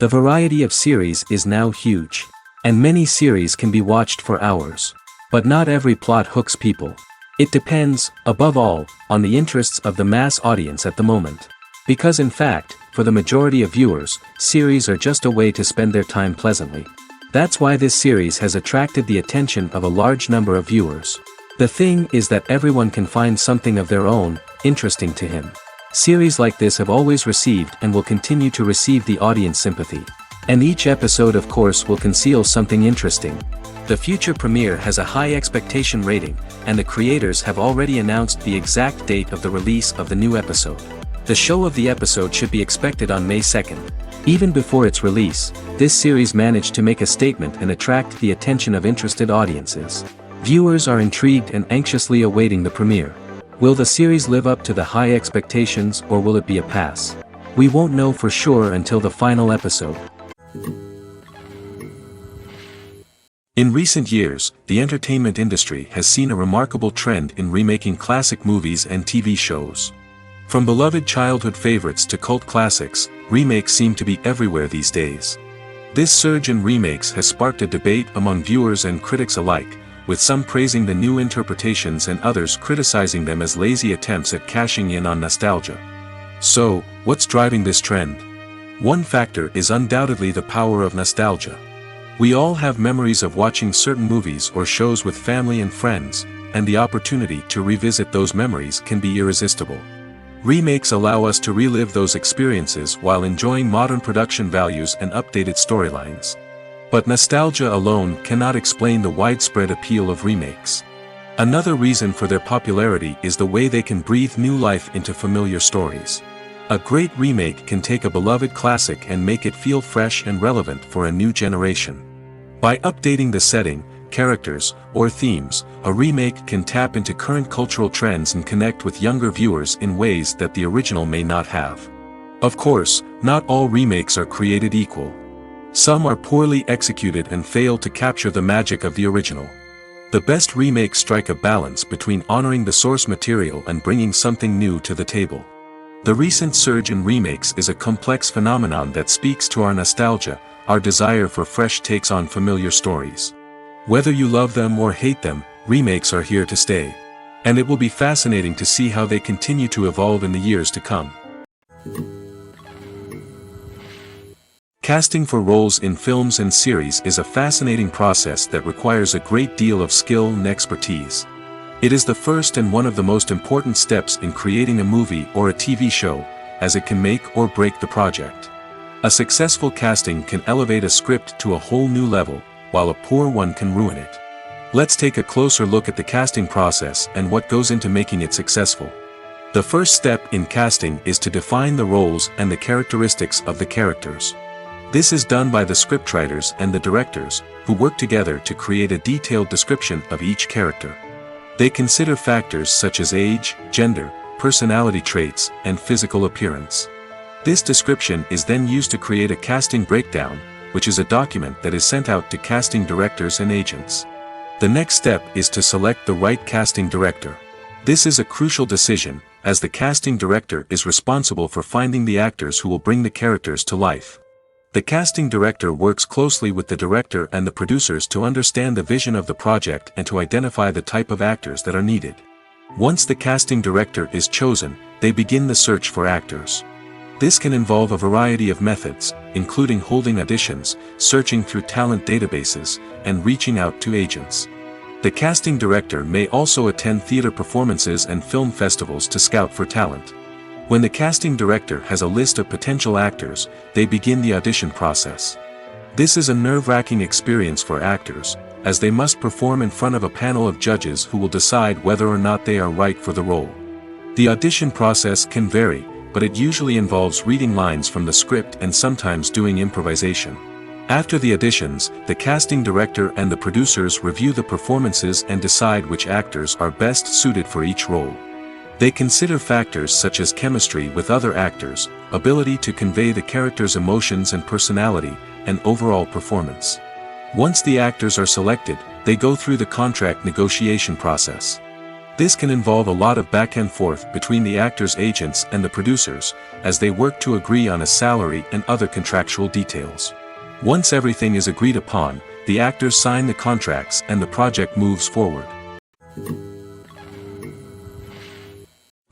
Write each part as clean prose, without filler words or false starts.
The variety of series is now huge. And many series can be watched for hours. But not every plot hooks people. It depends, above all, on the interests of the mass audience at the moment. Because in fact, for the majority of viewers, series are just a way to spend their time pleasantly. That's why this series has attracted the attention of a large number of viewers. The thing is that everyone can find something of their own, interesting to him. Series like this have always received and will continue to receive the audience sympathy. And each episode of course will conceal something interesting. The future premiere has a high expectation rating, and the creators have already announced the exact date of the release of the new episode. The show of the episode should be expected on May 2nd. Even before its release, this series managed to make a statement and attract the attention of interested audiences. Viewers are intrigued and anxiously awaiting the premiere. Will the series live up to the high expectations or will it be a pass? We won't know for sure until the final episode. In recent years, the entertainment industry has seen a remarkable trend in remaking classic movies and TV shows. From beloved childhood favorites to cult classics, remakes seem to be everywhere these days. This surge in remakes has sparked a debate among viewers and critics alike, with some praising the new interpretations and others criticizing them as lazy attempts at cashing in on nostalgia. So, what's driving this trend? One factor is undoubtedly the power of nostalgia. We all have memories of watching certain movies or shows with family and friends, and the opportunity to revisit those memories can be irresistible. Remakes allow us to relive those experiences while enjoying modern production values and updated storylines. But nostalgia alone cannot explain the widespread appeal of remakes. Another reason for their popularity is the way they can breathe new life into familiar stories. A great remake can take a beloved classic and make it feel fresh and relevant for a new generation. By updating the setting, characters, or themes, a remake can tap into current cultural trends and connect with younger viewers in ways that the original may not have. Of course, not all remakes are created equal. Some are poorly executed and fail to capture the magic of the original. The best remakes strike a balance between honoring the source material and bringing something new to the table. The recent surge in remakes is a complex phenomenon that speaks to our nostalgia, our desire for fresh takes on familiar stories. Whether you love them or hate them, remakes are here to stay. And it will be fascinating to see how they continue to evolve in the years to come. Casting for roles in films and series is a fascinating process that requires a great deal of skill and expertise. It is the first and one of the most important steps in creating a movie or a TV show, as it can make or break the project. A successful casting can elevate a script to a whole new level, while a poor one can ruin it. Let's take a closer look at the casting process and what goes into making it successful. The first step in casting is to define the roles and the characteristics of the characters. This is done by the scriptwriters and the directors, who work together to create a detailed description of each character. They consider factors such as age, gender, personality traits, and physical appearance. This description is then used to create a casting breakdown, which is a document that is sent out to casting directors and agents. The next step is to select the right casting director. This is a crucial decision, as the casting director is responsible for finding the actors who will bring the characters to life. The casting director works closely with the director and the producers to understand the vision of the project and to identify the type of actors that are needed. Once the casting director is chosen, they begin the search for actors. This can involve a variety of methods, including holding auditions, searching through talent databases, and reaching out to agents. The casting director may also attend theater performances and film festivals to scout for talent. When the casting director has a list of potential actors, they begin the audition process. This is a nerve-wracking experience for actors, as they must perform in front of a panel of judges who will decide whether or not they are right for the role. The audition process can vary, but it usually involves reading lines from the script and sometimes doing improvisation. After the auditions, the casting director and the producers review the performances and decide which actors are best suited for each role. They consider factors such as chemistry with other actors, ability to convey the character's emotions and personality, and overall performance. Once the actors are selected, they go through the contract negotiation process. This can involve a lot of back and forth between the actors' agents and the producers, as they work to agree on a salary and other contractual details. Once everything is agreed upon, the actors sign the contracts and the project moves forward.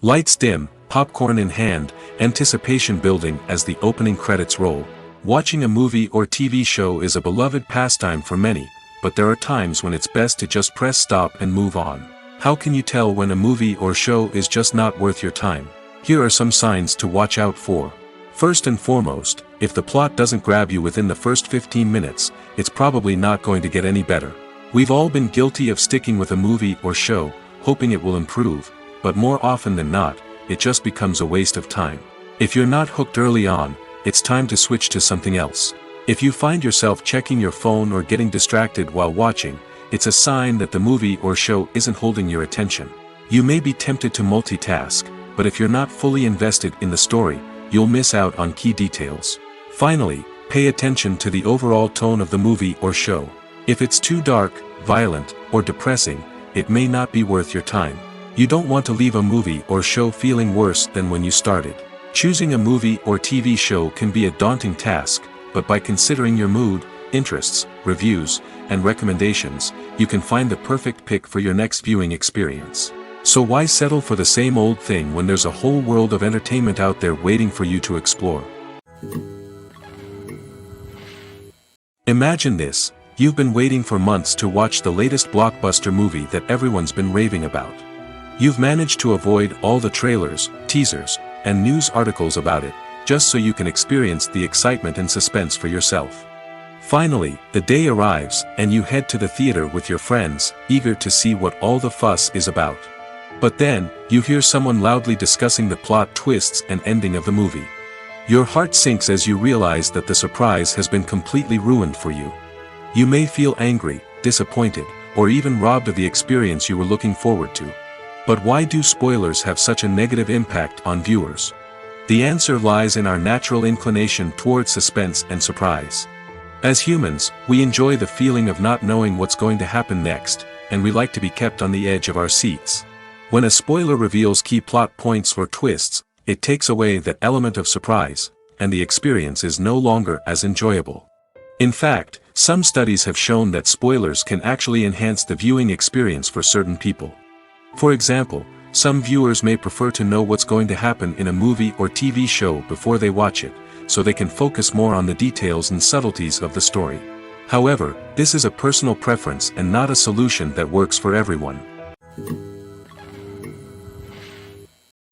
Lights dim, popcorn in hand, anticipation building as the opening credits roll. Watching a movie or TV show is a beloved pastime for many, but there are times when it's best to just press stop and move on. How can you tell when a movie or show is just not worth your time? Here are some signs to watch out for. First and foremost, if the plot doesn't grab you within the first 15 minutes, it's probably not going to get any better. We've all been guilty of sticking with a movie or show, hoping it will improve, but more often than not, it just becomes a waste of time. If you're not hooked early on, it's time to switch to something else. If you find yourself checking your phone or getting distracted while watching, it's a sign that the movie or show isn't holding your attention. You may be tempted to multitask, but if you're not fully invested in the story, you'll miss out on key details. Finally, pay attention to the overall tone of the movie or show. If it's too dark, violent, or depressing, it may not be worth your time. You don't want to leave a movie or show feeling worse than when you started. Choosing a movie or TV show can be a daunting task, but by considering your mood, interests, reviews, and recommendations, you can find the perfect pick for your next viewing experience. So why settle for the same old thing when there's a whole world of entertainment out there waiting for you to explore? Imagine this: you've been waiting for months to watch the latest blockbuster movie that everyone's been raving about. You've managed to avoid all the trailers, teasers, and news articles about it, just so you can experience the excitement and suspense for yourself. Finally, the day arrives, and you head to the theater with your friends, eager to see what all the fuss is about. But then, you hear someone loudly discussing the plot twists and ending of the movie. Your heart sinks as you realize that the surprise has been completely ruined for you. You may feel angry, disappointed, or even robbed of the experience you were looking forward to. But why do spoilers have such a negative impact on viewers? The answer lies in our natural inclination towards suspense and surprise. As humans, we enjoy the feeling of not knowing what's going to happen next, and we like to be kept on the edge of our seats. When a spoiler reveals key plot points or twists, it takes away that element of surprise, and the experience is no longer as enjoyable. In fact, some studies have shown that spoilers can actually enhance the viewing experience for certain people. For example, some viewers may prefer to know what's going to happen in a movie or TV show before they watch it, so they can focus more on the details and subtleties of the story. However, this is a personal preference and not a solution that works for everyone.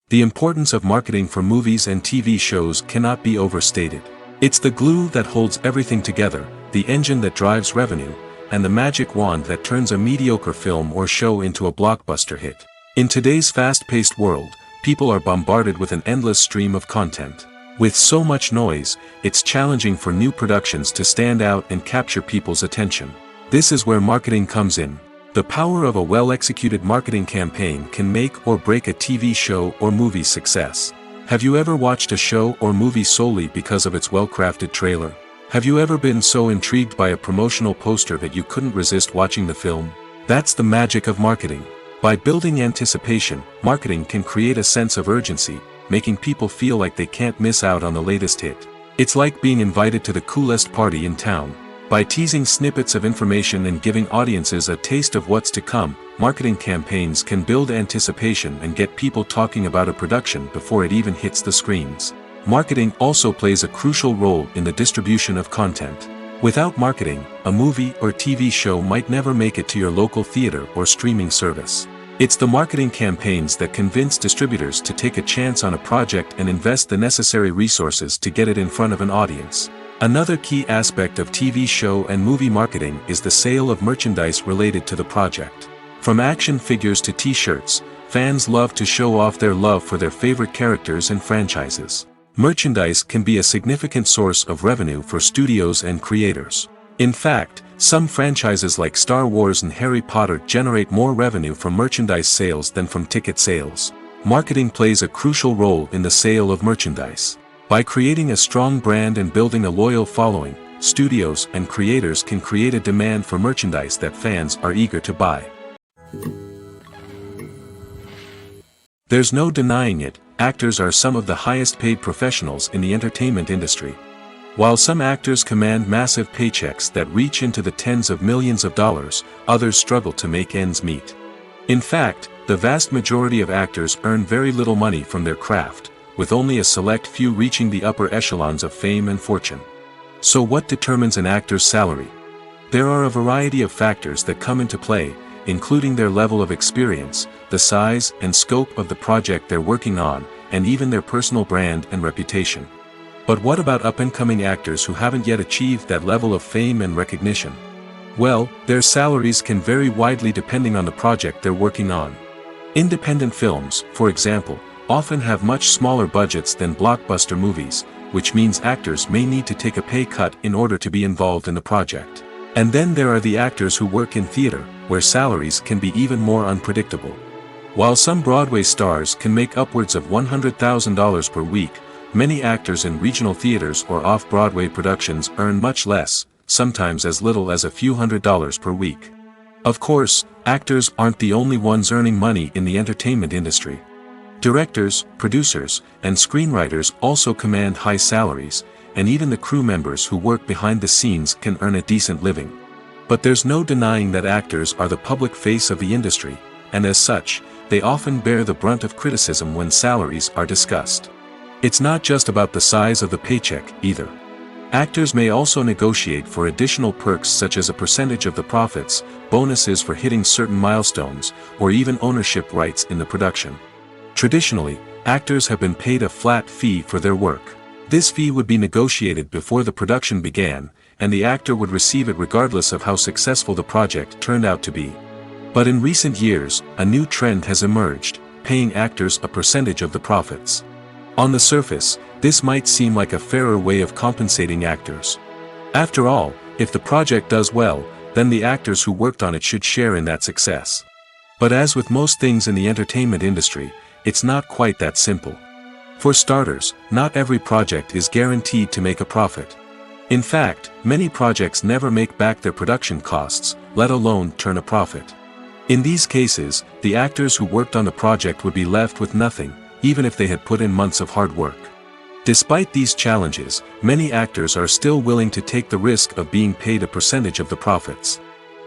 The importance of marketing for movies and TV shows cannot be overstated. It's the glue that holds everything together, the engine that drives revenue, and the magic wand that turns a mediocre film or show into a blockbuster hit. In today's fast-paced world, people are bombarded with an endless stream of content. With so much noise, it's challenging for new productions to stand out and capture people's attention. This is where marketing comes in. The power of a well-executed marketing campaign can make or break a TV show or movie's success. Have you ever watched a show or movie solely because of its well-crafted trailer? Have you ever been so intrigued by a promotional poster that you couldn't resist watching the film? That's the magic of marketing. By building anticipation, marketing can create a sense of urgency, making people feel like they can't miss out on the latest hit. It's like being invited to the coolest party in town. By teasing snippets of information and giving audiences a taste of what's to come, marketing campaigns can build anticipation and get people talking about a production before it even hits the screens. Marketing also plays a crucial role in the distribution of content. Without marketing, a movie or TV show might never make it to your local theater or streaming service. It's the marketing campaigns that convince distributors to take a chance on a project and invest the necessary resources to get it in front of an audience. Another key aspect of TV show and movie marketing is the sale of merchandise related to the project. From action figures to t-shirts, fans love to show off their love for their favorite characters and franchises. Merchandise can be a significant source of revenue for studios and creators. In fact, some franchises like Star Wars and Harry Potter generate more revenue from merchandise sales than from ticket sales. Marketing plays a crucial role in the sale of merchandise. By creating a strong brand and building a loyal following, studios and creators can create a demand for merchandise that fans are eager to buy. There's no denying it, actors are some of the highest paid professionals in the entertainment industry. While some actors command massive paychecks that reach into the tens of millions of dollars, others struggle to make ends meet. In fact, the vast majority of actors earn very little money from their craft, with only a select few reaching the upper echelons of fame and fortune. So what determines an actor's salary? There are a variety of factors that come into play, including their level of experience, the size and scope of the project they're working on, and even their personal brand and reputation. But what about up-and-coming actors who haven't yet achieved that level of fame and recognition? Well, their salaries can vary widely depending on the project they're working on. Independent films, for example, often have much smaller budgets than blockbuster movies, which means actors may need to take a pay cut in order to be involved in the project. And then there are the actors who work in theater, where salaries can be even more unpredictable. While some Broadway stars can make upwards of $100,000 per week, many actors in regional theaters or off-Broadway productions earn much less, sometimes as little as a few $100s per week. Of course, actors aren't the only ones earning money in the entertainment industry. Directors, producers, and screenwriters also command high salaries, and even the crew members who work behind the scenes can earn a decent living. But there's no denying that actors are the public face of the industry, and as such, they often bear the brunt of criticism when salaries are discussed. It's not just about the size of the paycheck, either. Actors may also negotiate for additional perks such as a percentage of the profits, bonuses for hitting certain milestones, or even ownership rights in the production. Traditionally, actors have been paid a flat fee for their work. This fee would be negotiated before the production began, and the actor would receive it regardless of how successful the project turned out to be. But in recent years, a new trend has emerged, paying actors a percentage of the profits. On the surface, this might seem like a fairer way of compensating actors. After all, if the project does well, then the actors who worked on it should share in that success. But as with most things in the entertainment industry, it's not quite that simple. For starters, not every project is guaranteed to make a profit. In fact, many projects never make back their production costs, let alone turn a profit. In these cases, the actors who worked on the project would be left with nothing, even if they had put in months of hard work. Despite these challenges, many actors are still willing to take the risk of being paid a percentage of the profits.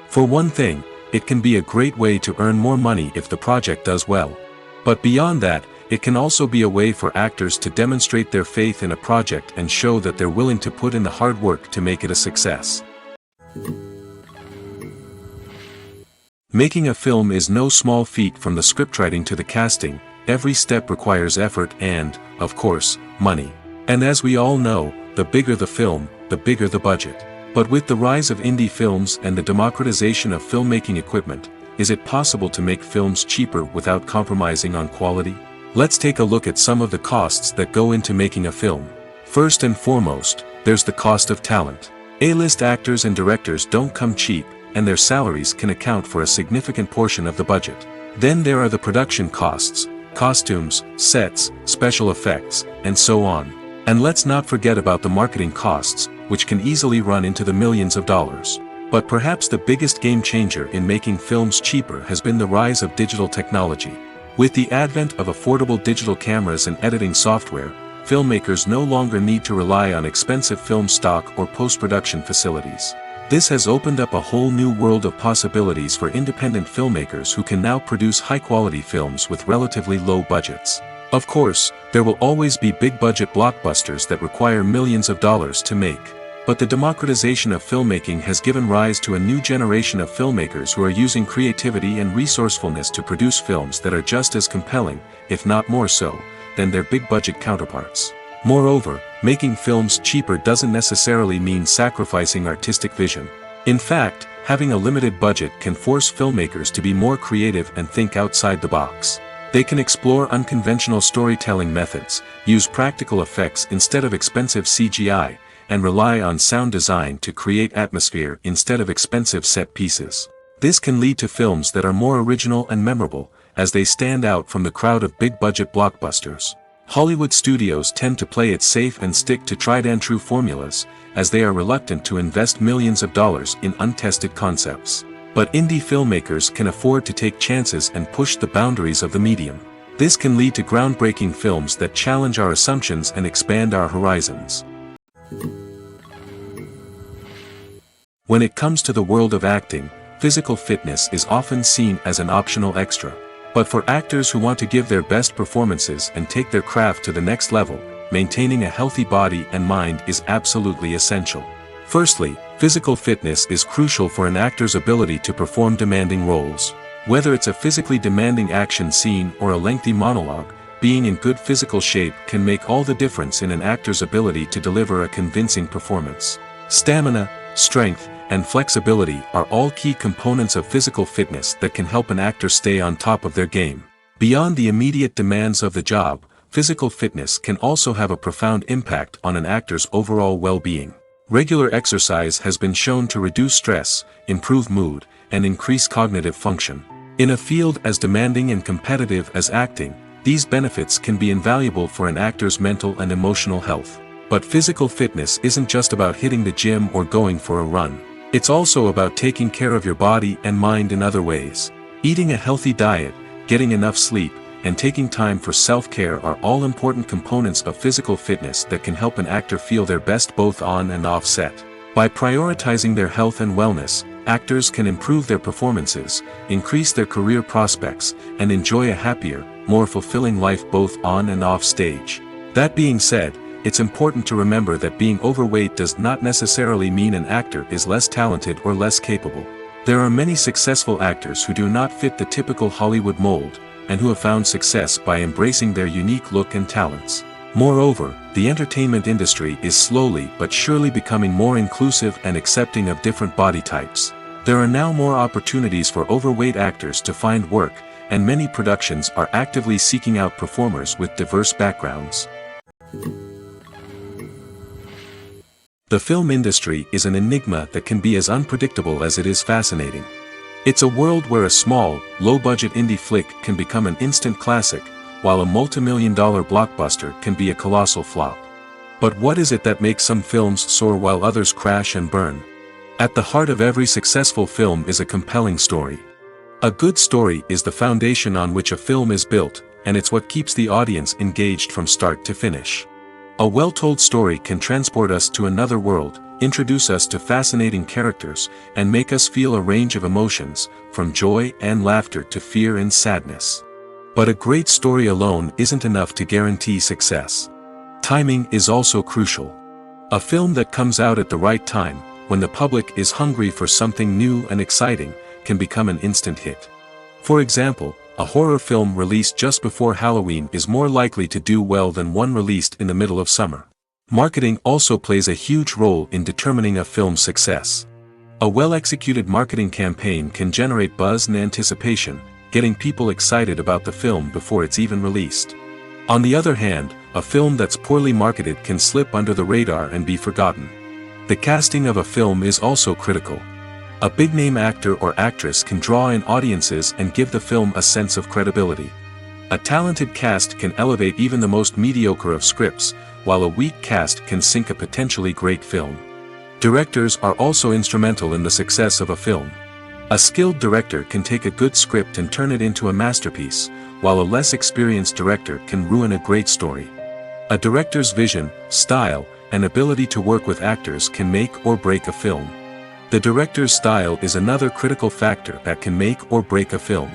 For one thing, it can be a great way to earn more money if the project does well. But beyond that, it can also be a way for actors to demonstrate their faith in a project and show that they're willing to put in the hard work to make it a success. Making a film is no small feat. From the scriptwriting to the casting, every step requires effort and, of course, money. And as we all know, the bigger the film, the bigger the budget. But with the rise of indie films and the democratization of filmmaking equipment, is it possible to make films cheaper without compromising on quality? Let's take a look at some of the costs that go into making a film. First and foremost, there's the cost of talent. A-list actors and directors don't come cheap, and their salaries can account for a significant portion of the budget. Then there are the production costs, costumes, sets, special effects, and so on. And let's not forget about the marketing costs, which can easily run into the millions of dollars. But perhaps the biggest game changer in making films cheaper has been the rise of digital technology. With the advent of affordable digital cameras and editing software, filmmakers no longer need to rely on expensive film stock or post-production facilities. This has opened up a whole new world of possibilities for independent filmmakers who can now produce high-quality films with relatively low budgets. Of course, there will always be big-budget blockbusters that require millions of dollars to make. But the democratization of filmmaking has given rise to a new generation of filmmakers who are using creativity and resourcefulness to produce films that are just as compelling, if not more so, than their big-budget counterparts. Moreover, making films cheaper doesn't necessarily mean sacrificing artistic vision. In fact, having a limited budget can force filmmakers to be more creative and think outside the box. They can explore unconventional storytelling methods, use practical effects instead of expensive CGI, and rely on sound design to create atmosphere instead of expensive set pieces. This can lead to films that are more original and memorable, as they stand out from the crowd of big-budget blockbusters. Hollywood studios tend to play it safe and stick to tried-and-true formulas, as they are reluctant to invest millions of dollars in untested concepts. But indie filmmakers can afford to take chances and push the boundaries of the medium. This can lead to groundbreaking films that challenge our assumptions and expand our horizons. When it comes to the world of acting, physical fitness is often seen as an optional extra. But for actors who want to give their best performances and take their craft to the next level, maintaining a healthy body and mind is absolutely essential. Firstly, physical fitness is crucial for an actor's ability to perform demanding roles. Whether it's a physically demanding action scene or a lengthy monologue, being in good physical shape can make all the difference in an actor's ability to deliver a convincing performance. Stamina, strength, and flexibility are all key components of physical fitness that can help an actor stay on top of their game. Beyond the immediate demands of the job, physical fitness can also have a profound impact on an actor's overall well-being. Regular exercise has been shown to reduce stress, improve mood, and increase cognitive function. In a field as demanding and competitive as acting, these benefits can be invaluable for an actor's mental and emotional health. But physical fitness isn't just about hitting the gym or going for a run. It's also about taking care of your body and mind in other ways. Eating a healthy diet, getting enough sleep, and taking time for self-care are all important components of physical fitness that can help an actor feel their best both on and off set. By prioritizing their health and wellness, actors can improve their performances, increase their career prospects, and enjoy a happier, more fulfilling life both on and off stage. That being said, it's important to remember that being overweight does not necessarily mean an actor is less talented or less capable. There are many successful actors who do not fit the typical Hollywood mold, and who have found success by embracing their unique look and talents. Moreover, the entertainment industry is slowly but surely becoming more inclusive and accepting of different body types. There are now more opportunities for overweight actors to find work, and many productions are actively seeking out performers with diverse backgrounds. The film industry is an enigma that can be as unpredictable as it is fascinating. It's a world where a small, low-budget indie flick can become an instant classic, while a multi-million-dollar blockbuster can be a colossal flop. But what is it that makes some films soar while others crash and burn? At the heart of every successful film is a compelling story. A good story is the foundation on which a film is built, and it's what keeps the audience engaged from start to finish. A well-told story can transport us to another world, introduce us to fascinating characters, and make us feel a range of emotions, from joy and laughter to fear and sadness. But a great story alone isn't enough to guarantee success. Timing is also crucial. A film that comes out at the right time, when the public is hungry for something new and exciting, can become an instant hit. For example, a horror film released just before Halloween is more likely to do well than one released in the middle of summer. Marketing also plays a huge role in determining a film's success. A well-executed marketing campaign can generate buzz and anticipation, getting people excited about the film before it's even released. On the other hand, a film that's poorly marketed can slip under the radar and be forgotten. The casting of a film is also critical. A big-name actor or actress can draw in audiences and give the film a sense of credibility. A talented cast can elevate even the most mediocre of scripts, while a weak cast can sink a potentially great film. Directors are also instrumental in the success of a film. A skilled director can take a good script and turn it into a masterpiece, while a less experienced director can ruin a great story. A director's vision, style, and ability to work with actors can make or break a film. The director's style is another critical factor that can make or break a film.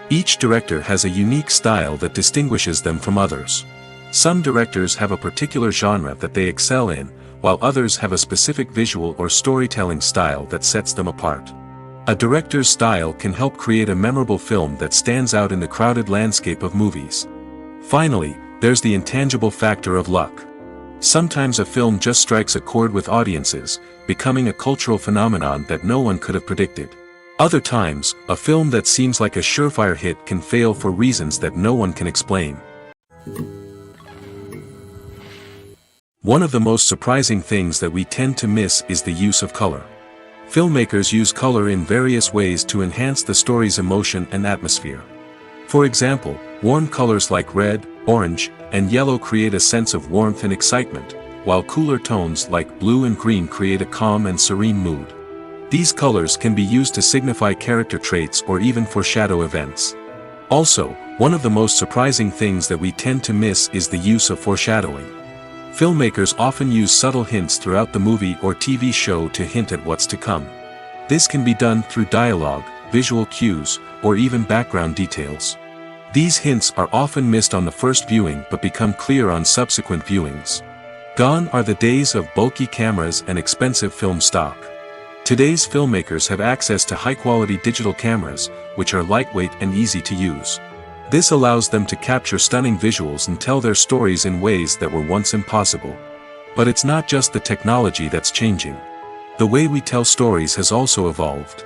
Each director has a unique style that distinguishes them from others. Some directors have a particular genre that they excel in, while others have a specific visual or storytelling style that sets them apart. A director's style can help create a memorable film that stands out in the crowded landscape of movies. Finally, there's the intangible factor of luck. Sometimes a film just strikes a chord with audiences, becoming a cultural phenomenon that no one could have predicted. Other times, a film that seems like a surefire hit can fail for reasons that no one can explain. One of the most surprising things that we tend to miss is the use of color. Filmmakers use color in various ways to enhance the story's emotion and atmosphere. For example, warm colors like red, orange, and yellow create a sense of warmth and excitement, while cooler tones like blue and green create a calm and serene mood. These colors can be used to signify character traits or even foreshadow events. Also, One of the most surprising things that we tend to miss is the use of foreshadowing. Filmmakers often use subtle hints throughout the movie or TV show to hint at what's to come. This can be done through dialogue, visual cues, or even background details. These hints are often missed on the first viewing but become clear on subsequent viewings. Gone are the days of bulky cameras and expensive film stock. Today's filmmakers have access to high-quality digital cameras, which are lightweight and easy to use. This allows them to capture stunning visuals and tell their stories in ways that were once impossible. But it's not just the technology that's changing. The way we tell stories has also evolved.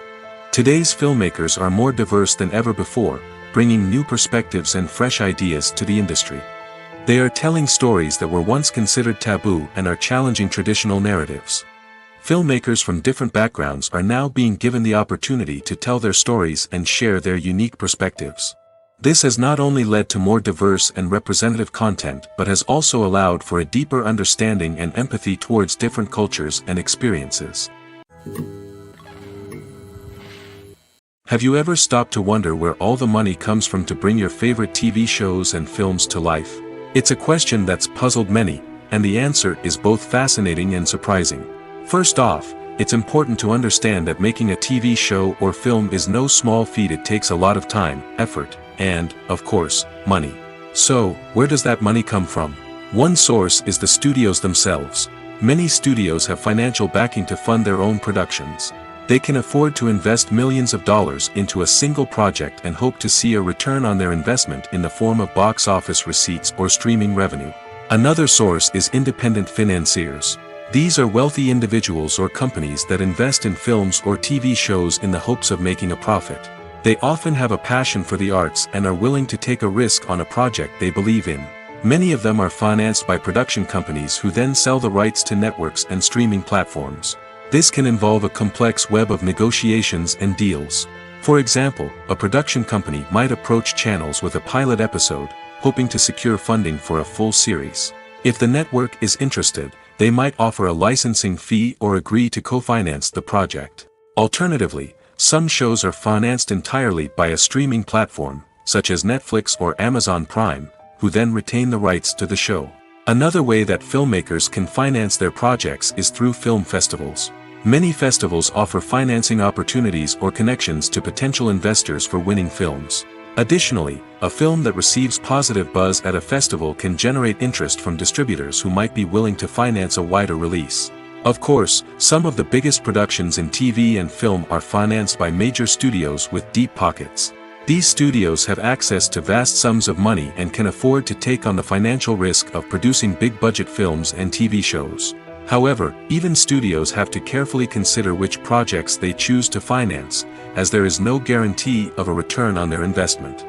Today's filmmakers are more diverse than ever before, bringing new perspectives and fresh ideas to the industry. They are telling stories that were once considered taboo and are challenging traditional narratives. Filmmakers from different backgrounds are now being given the opportunity to tell their stories and share their unique perspectives. This has not only led to more diverse and representative content but has also allowed for a deeper understanding and empathy towards different cultures and experiences. Have you ever stopped to wonder where all the money comes from to bring your favorite TV shows and films to life? It's a question that's puzzled many, and the answer is both fascinating and surprising. First off, it's important to understand that making a TV show or film is no small feat. It takes a lot of time, effort, and, of course, money. So, where does that money come from? One source is the studios themselves. Many studios have financial backing to fund their own productions. They can afford to invest millions of dollars into a single project and hope to see a return on their investment in the form of box office receipts or streaming revenue. Another source is independent financiers. These are wealthy individuals or companies that invest in films or TV shows in the hopes of making a profit. They often have a passion for the arts and are willing to take a risk on a project they believe in. Many of them are financed by production companies who then sell the rights to networks and streaming platforms. This can involve a complex web of negotiations and deals. For example, a production company might approach channels with a pilot episode, hoping to secure funding for a full series. If the network is interested, they might offer a licensing fee or agree to co-finance the project. Alternatively, some shows are financed entirely by a streaming platform, such as Netflix or Amazon Prime, who then retain the rights to the show. Another way that filmmakers can finance their projects is through film festivals. Many festivals offer financing opportunities or connections to potential investors for winning films. Additionally, a film that receives positive buzz at a festival can generate interest from distributors who might be willing to finance a wider release. Of course, some of the biggest productions in TV and film are financed by major studios with deep pockets. These studios have access to vast sums of money and can afford to take on the financial risk of producing big-budget films and TV shows. However, even studios have to carefully consider which projects they choose to finance, as there is no guarantee of a return on their investment.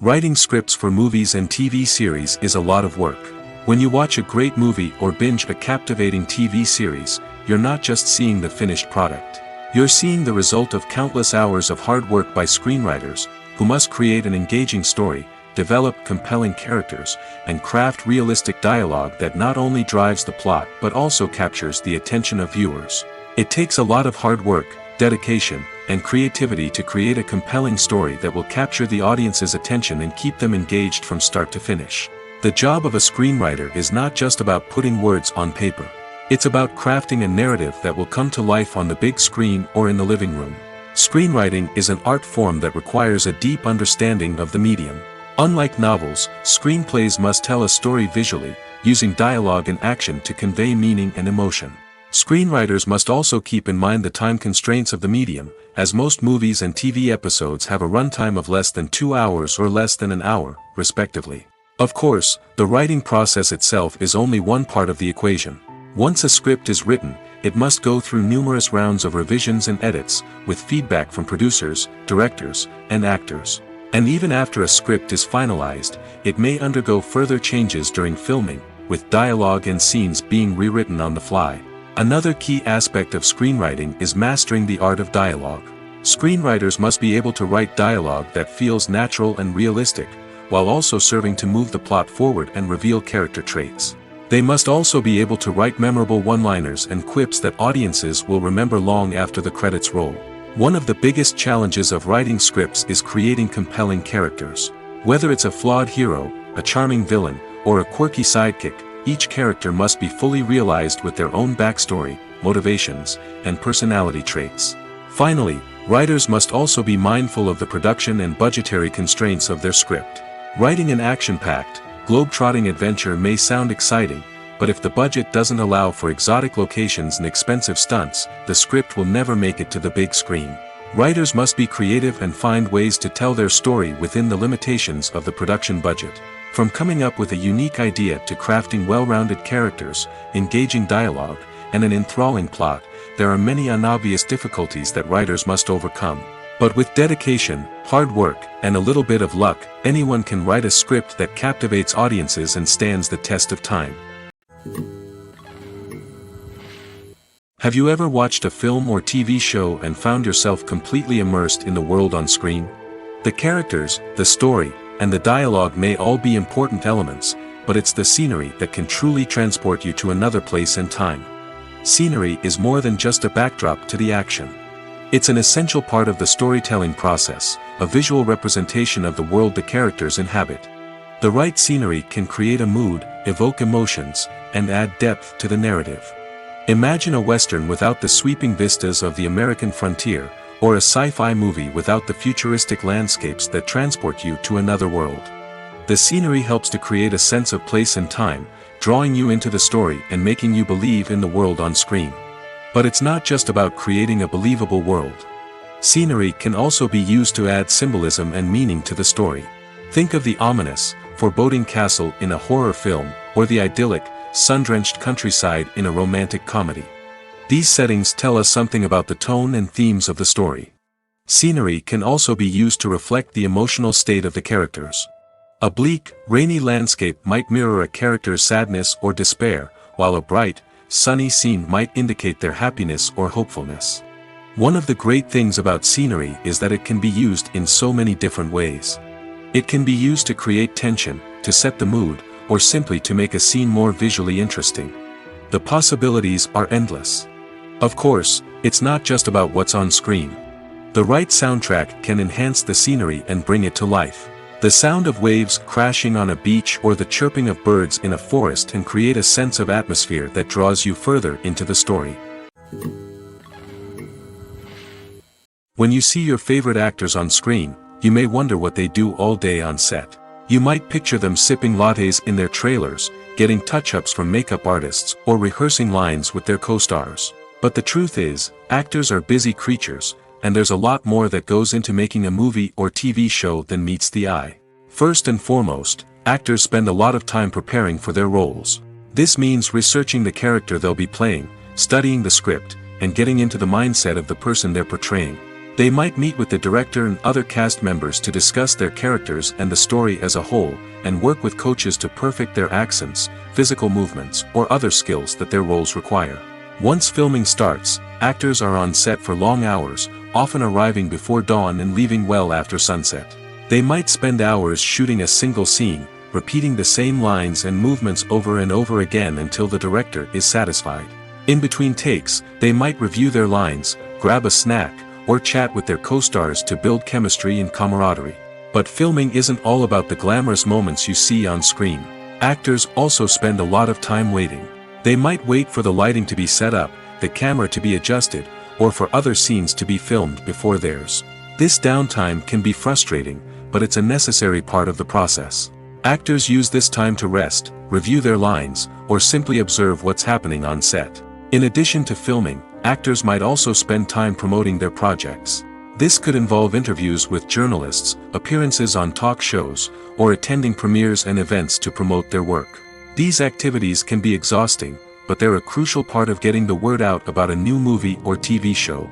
Writing scripts for movies and TV series is a lot of work. When you watch a great movie or binge a captivating TV series, you're not just seeing the finished product. You're seeing the result of countless hours of hard work by screenwriters, who must create an engaging story, develop compelling characters, and craft realistic dialogue that not only drives the plot but also captures the attention of viewers. It takes a lot of hard work, dedication, and creativity to create a compelling story that will capture the audience's attention and keep them engaged from start to finish. The job of a screenwriter is not just about putting words on paper. It's about crafting a narrative that will come to life on the big screen or in the living room. Screenwriting is an art form that requires a deep understanding of the medium. Unlike novels, screenplays must tell a story visually, using dialogue and action to convey meaning and emotion. Screenwriters must also keep in mind the time constraints of the medium, as most movies and TV episodes have a runtime of less than 2 hours or less than an hour, respectively. Of course, the writing process itself is only one part of the equation. Once a script is written, it must go through numerous rounds of revisions and edits, with feedback from producers, directors, and actors. And even after a script is finalized, it may undergo further changes during filming, with dialogue and scenes being rewritten on the fly. Another key aspect of screenwriting is mastering the art of dialogue. Screenwriters must be able to write dialogue that feels natural and realistic, while also serving to move the plot forward and reveal character traits. They must also be able to write memorable one-liners and quips that audiences will remember long after the credits roll. One of the biggest challenges of writing scripts is creating compelling characters. Whether it's a flawed hero, a charming villain, or a quirky sidekick, each character must be fully realized with their own backstory, motivations, and personality traits. Finally, writers must also be mindful of the production and budgetary constraints of their script. Writing an action-packed, globe-trotting adventure may sound exciting, but if the budget doesn't allow for exotic locations and expensive stunts, the script will never make it to the big screen. Writers must be creative and find ways to tell their story within the limitations of the production budget. From coming up with a unique idea to crafting well-rounded characters, engaging dialogue, and an enthralling plot, there are many unobvious difficulties that writers must overcome. But with dedication, hard work, and a little bit of luck, anyone can write a script that captivates audiences and stands the test of time. Have you ever watched a film or TV show and found yourself completely immersed in the world on screen? The characters, the story, and the dialogue may all be important elements, but it's the scenery that can truly transport you to another place and time. Scenery is more than just a backdrop to the action. It's an essential part of the storytelling process, a visual representation of the world the characters inhabit. The right scenery can create a mood, evoke emotions, and add depth to the narrative. Imagine a western without the sweeping vistas of the American frontier, or a sci-fi movie without the futuristic landscapes that transport you to another world. The scenery helps to create a sense of place and time, drawing you into the story and making you believe in the world on screen. But it's not just about creating a believable world. Scenery can also be used to add symbolism and meaning to the story. Think of the ominous, foreboding castle in a horror film, or the idyllic, sun-drenched countryside in a romantic comedy. These settings tell us something about the tone and themes of the story. Scenery can also be used to reflect the emotional state of the characters. A bleak, rainy landscape might mirror a character's sadness or despair, while a bright, sunny scene might indicate their happiness or hopefulness. One of the great things about scenery is that it can be used in so many different ways. It can be used to create tension, to set the mood, or simply to make a scene more visually interesting. The possibilities are endless. Of course, it's not just about what's on screen. The right soundtrack can enhance the scenery and bring it to life. The sound of waves crashing on a beach or the chirping of birds in a forest can create a sense of atmosphere that draws you further into the story. When you see your favorite actors on screen, you may wonder what they do all day on set. You might picture them sipping lattes in their trailers, getting touch-ups from makeup artists, or rehearsing lines with their co-stars. But the truth is, actors are busy creatures, and there's a lot more that goes into making a movie or TV show than meets the eye. First and foremost, actors spend a lot of time preparing for their roles. This means researching the character they'll be playing, studying the script, and getting into the mindset of the person they're portraying. They might meet with the director and other cast members to discuss their characters and the story as a whole, and work with coaches to perfect their accents, physical movements, or other skills that their roles require. Once filming starts, actors are on set for long hours, often arriving before dawn and leaving well after sunset. They might spend hours shooting a single scene, repeating the same lines and movements over and over again until the director is satisfied. In between takes, they might review their lines, grab a snack, or chat with their co-stars to build chemistry and camaraderie. But filming isn't all about the glamorous moments you see on screen. Actors also spend a lot of time waiting. They might wait for the lighting to be set up, the camera to be adjusted, or for other scenes to be filmed before theirs. This downtime can be frustrating, but it's a necessary part of the process. Actors use this time to rest, review their lines, or simply observe what's happening on set. In addition to filming, actors might also spend time promoting their projects. This could involve interviews with journalists, appearances on talk shows, or attending premieres and events to promote their work. These activities can be exhausting, but they're a crucial part of getting the word out about a new movie or TV show.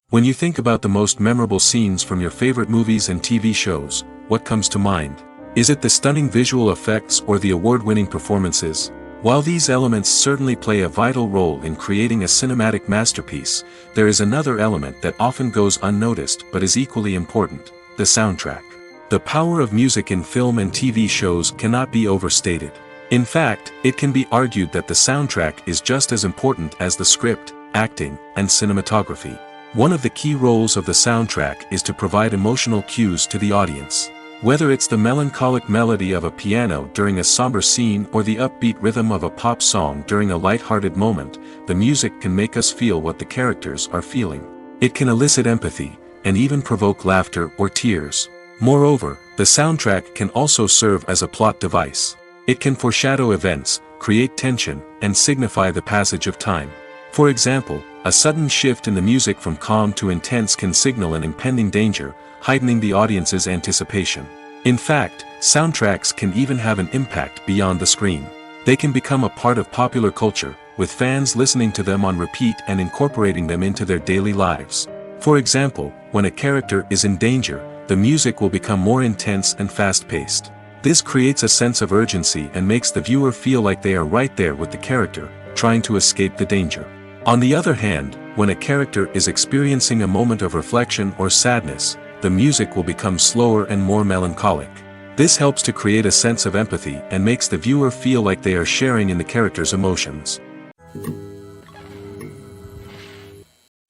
When you think about the most memorable scenes from your favorite movies and TV shows, what comes to mind? Is it the stunning visual effects or the award-winning performances? While these elements certainly play a vital role in creating a cinematic masterpiece, there is another element that often goes unnoticed but is equally important: the soundtrack. The power of music in film and TV shows cannot be overstated. In fact, it can be argued that the soundtrack is just as important as the script, acting, and cinematography. One of the key roles of the soundtrack is to provide emotional cues to the audience. Whether it's the melancholic melody of a piano during a somber scene or the upbeat rhythm of a pop song during a light-hearted moment, the music can make us feel what the characters are feeling. It can elicit empathy, and even provoke laughter or tears. Moreover, the soundtrack can also serve as a plot device. It can foreshadow events, create tension, and signify the passage of time. For example, a sudden shift in the music from calm to intense can signal an impending danger, heightening the audience's anticipation. In fact, soundtracks can even have an impact beyond the screen. They can become a part of popular culture, with fans listening to them on repeat and incorporating them into their daily lives. For example, when a character is in danger, the music will become more intense and fast-paced. This creates a sense of urgency and makes the viewer feel like they are right there with the character, trying to escape the danger. On the other hand, when a character is experiencing a moment of reflection or sadness, the music will become slower and more melancholic. This helps to create a sense of empathy and makes the viewer feel like they are sharing in the character's emotions.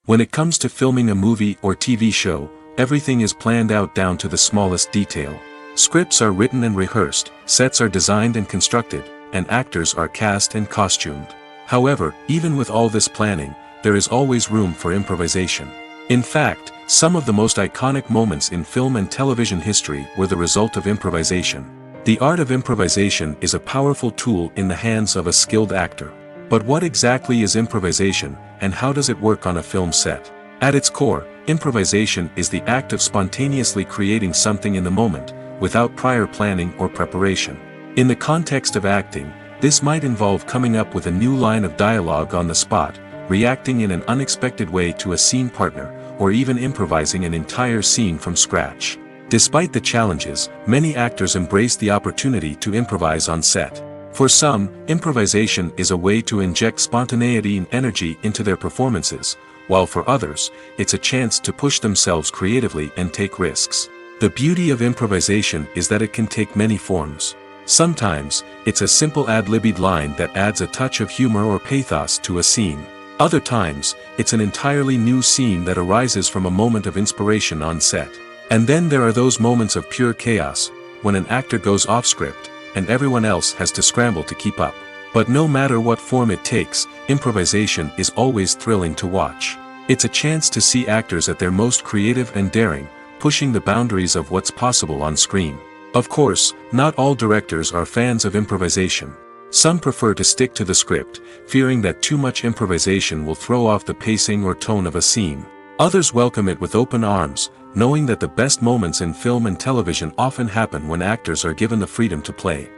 When it comes to filming a movie or TV show, everything is planned out down to the smallest detail. Scripts are written and rehearsed, sets are designed and constructed, and actors are cast and costumed. However, even with all this planning, there is always room for improvisation. In fact, some of the most iconic moments in film and television history were the result of improvisation. The art of improvisation is a powerful tool in the hands of a skilled actor. But what exactly is improvisation, and how does it work on a film set? At its core, improvisation is the act of spontaneously creating something in the moment, without prior planning or preparation. In the context of acting, this might involve coming up with a new line of dialogue on the spot, reacting in an unexpected way to a scene partner, or even improvising an entire scene from scratch. Despite the challenges, many actors embrace the opportunity to improvise on set. For some, improvisation is a way to inject spontaneity and energy into their performances, while for others, it's a chance to push themselves creatively and take risks. The beauty of improvisation is that it can take many forms. Sometimes, it's a simple ad-libbed line that adds a touch of humor or pathos to a scene. Other times, it's an entirely new scene that arises from a moment of inspiration on set. And then there are those moments of pure chaos, when an actor goes off script, and everyone else has to scramble to keep up. But no matter what form it takes, improvisation is always thrilling to watch. It's a chance to see actors at their most creative and daring, pushing the boundaries of what's possible on screen. Of course, not all directors are fans of improvisation. Some prefer to stick to the script, fearing that too much improvisation will throw off the pacing or tone of a scene. Others welcome it with open arms, knowing that the best moments in film and television often happen when actors are given the freedom to play.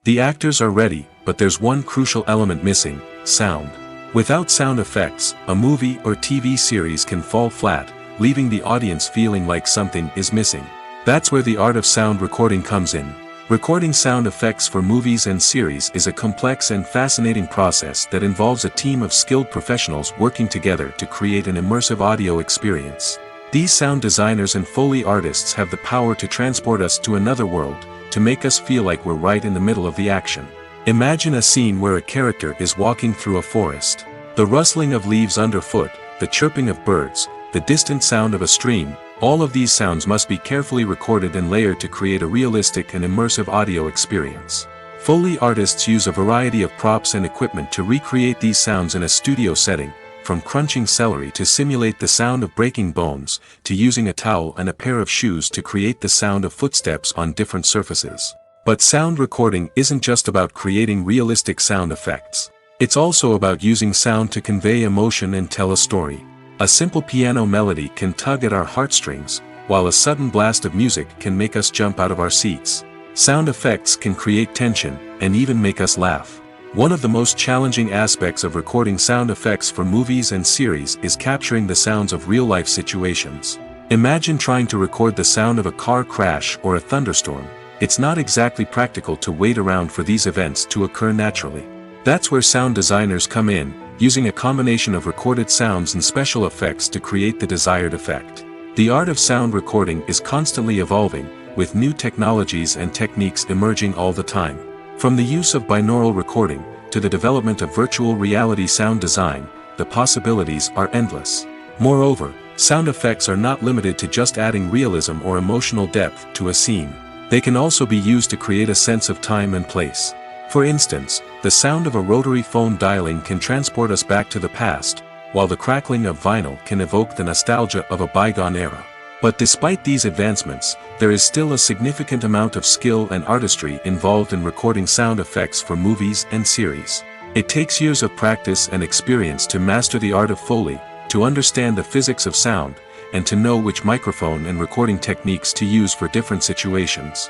The actors are ready, but there's one crucial element missing: sound. Without sound effects, a movie or TV series can fall flat, leaving the audience feeling like something is missing. That's where the art of sound recording comes in. Recording sound effects for movies and series is a complex and fascinating process that involves a team of skilled professionals working together to create an immersive audio experience. These sound designers and Foley artists have the power to transport us to another world, to make us feel like we're right in the middle of the action. Imagine a scene where a character is walking through a forest. The rustling of leaves underfoot, the chirping of birds, the distant sound of a stream, all of these sounds must be carefully recorded and layered to create a realistic and immersive audio experience. Foley artists use a variety of props and equipment to recreate these sounds in a studio setting, from crunching celery to simulate the sound of breaking bones, to using a towel and a pair of shoes to create the sound of footsteps on different surfaces. But sound recording isn't just about creating realistic sound effects. It's also about using sound to convey emotion and tell a story. A simple piano melody can tug at our heartstrings, while a sudden blast of music can make us jump out of our seats. Sound effects can create tension, and even make us laugh. One of the most challenging aspects of recording sound effects for movies and series is capturing the sounds of real-life situations. Imagine trying to record the sound of a car crash or a thunderstorm. It's not exactly practical to wait around for these events to occur naturally. That's where sound designers come in, using a combination of recorded sounds and special effects to create the desired effect. The art of sound recording is constantly evolving, with new technologies and techniques emerging all the time. From the use of binaural recording, to the development of virtual reality sound design, the possibilities are endless. Moreover, sound effects are not limited to just adding realism or emotional depth to a scene. They can also be used to create a sense of time and place. For instance, the sound of a rotary phone dialing can transport us back to the past, while the crackling of vinyl can evoke the nostalgia of a bygone era. But despite these advancements, there is still a significant amount of skill and artistry involved in recording sound effects for movies and series. It takes years of practice and experience to master the art of Foley, to understand the physics of sound, and to know which microphone and recording techniques to use for different situations.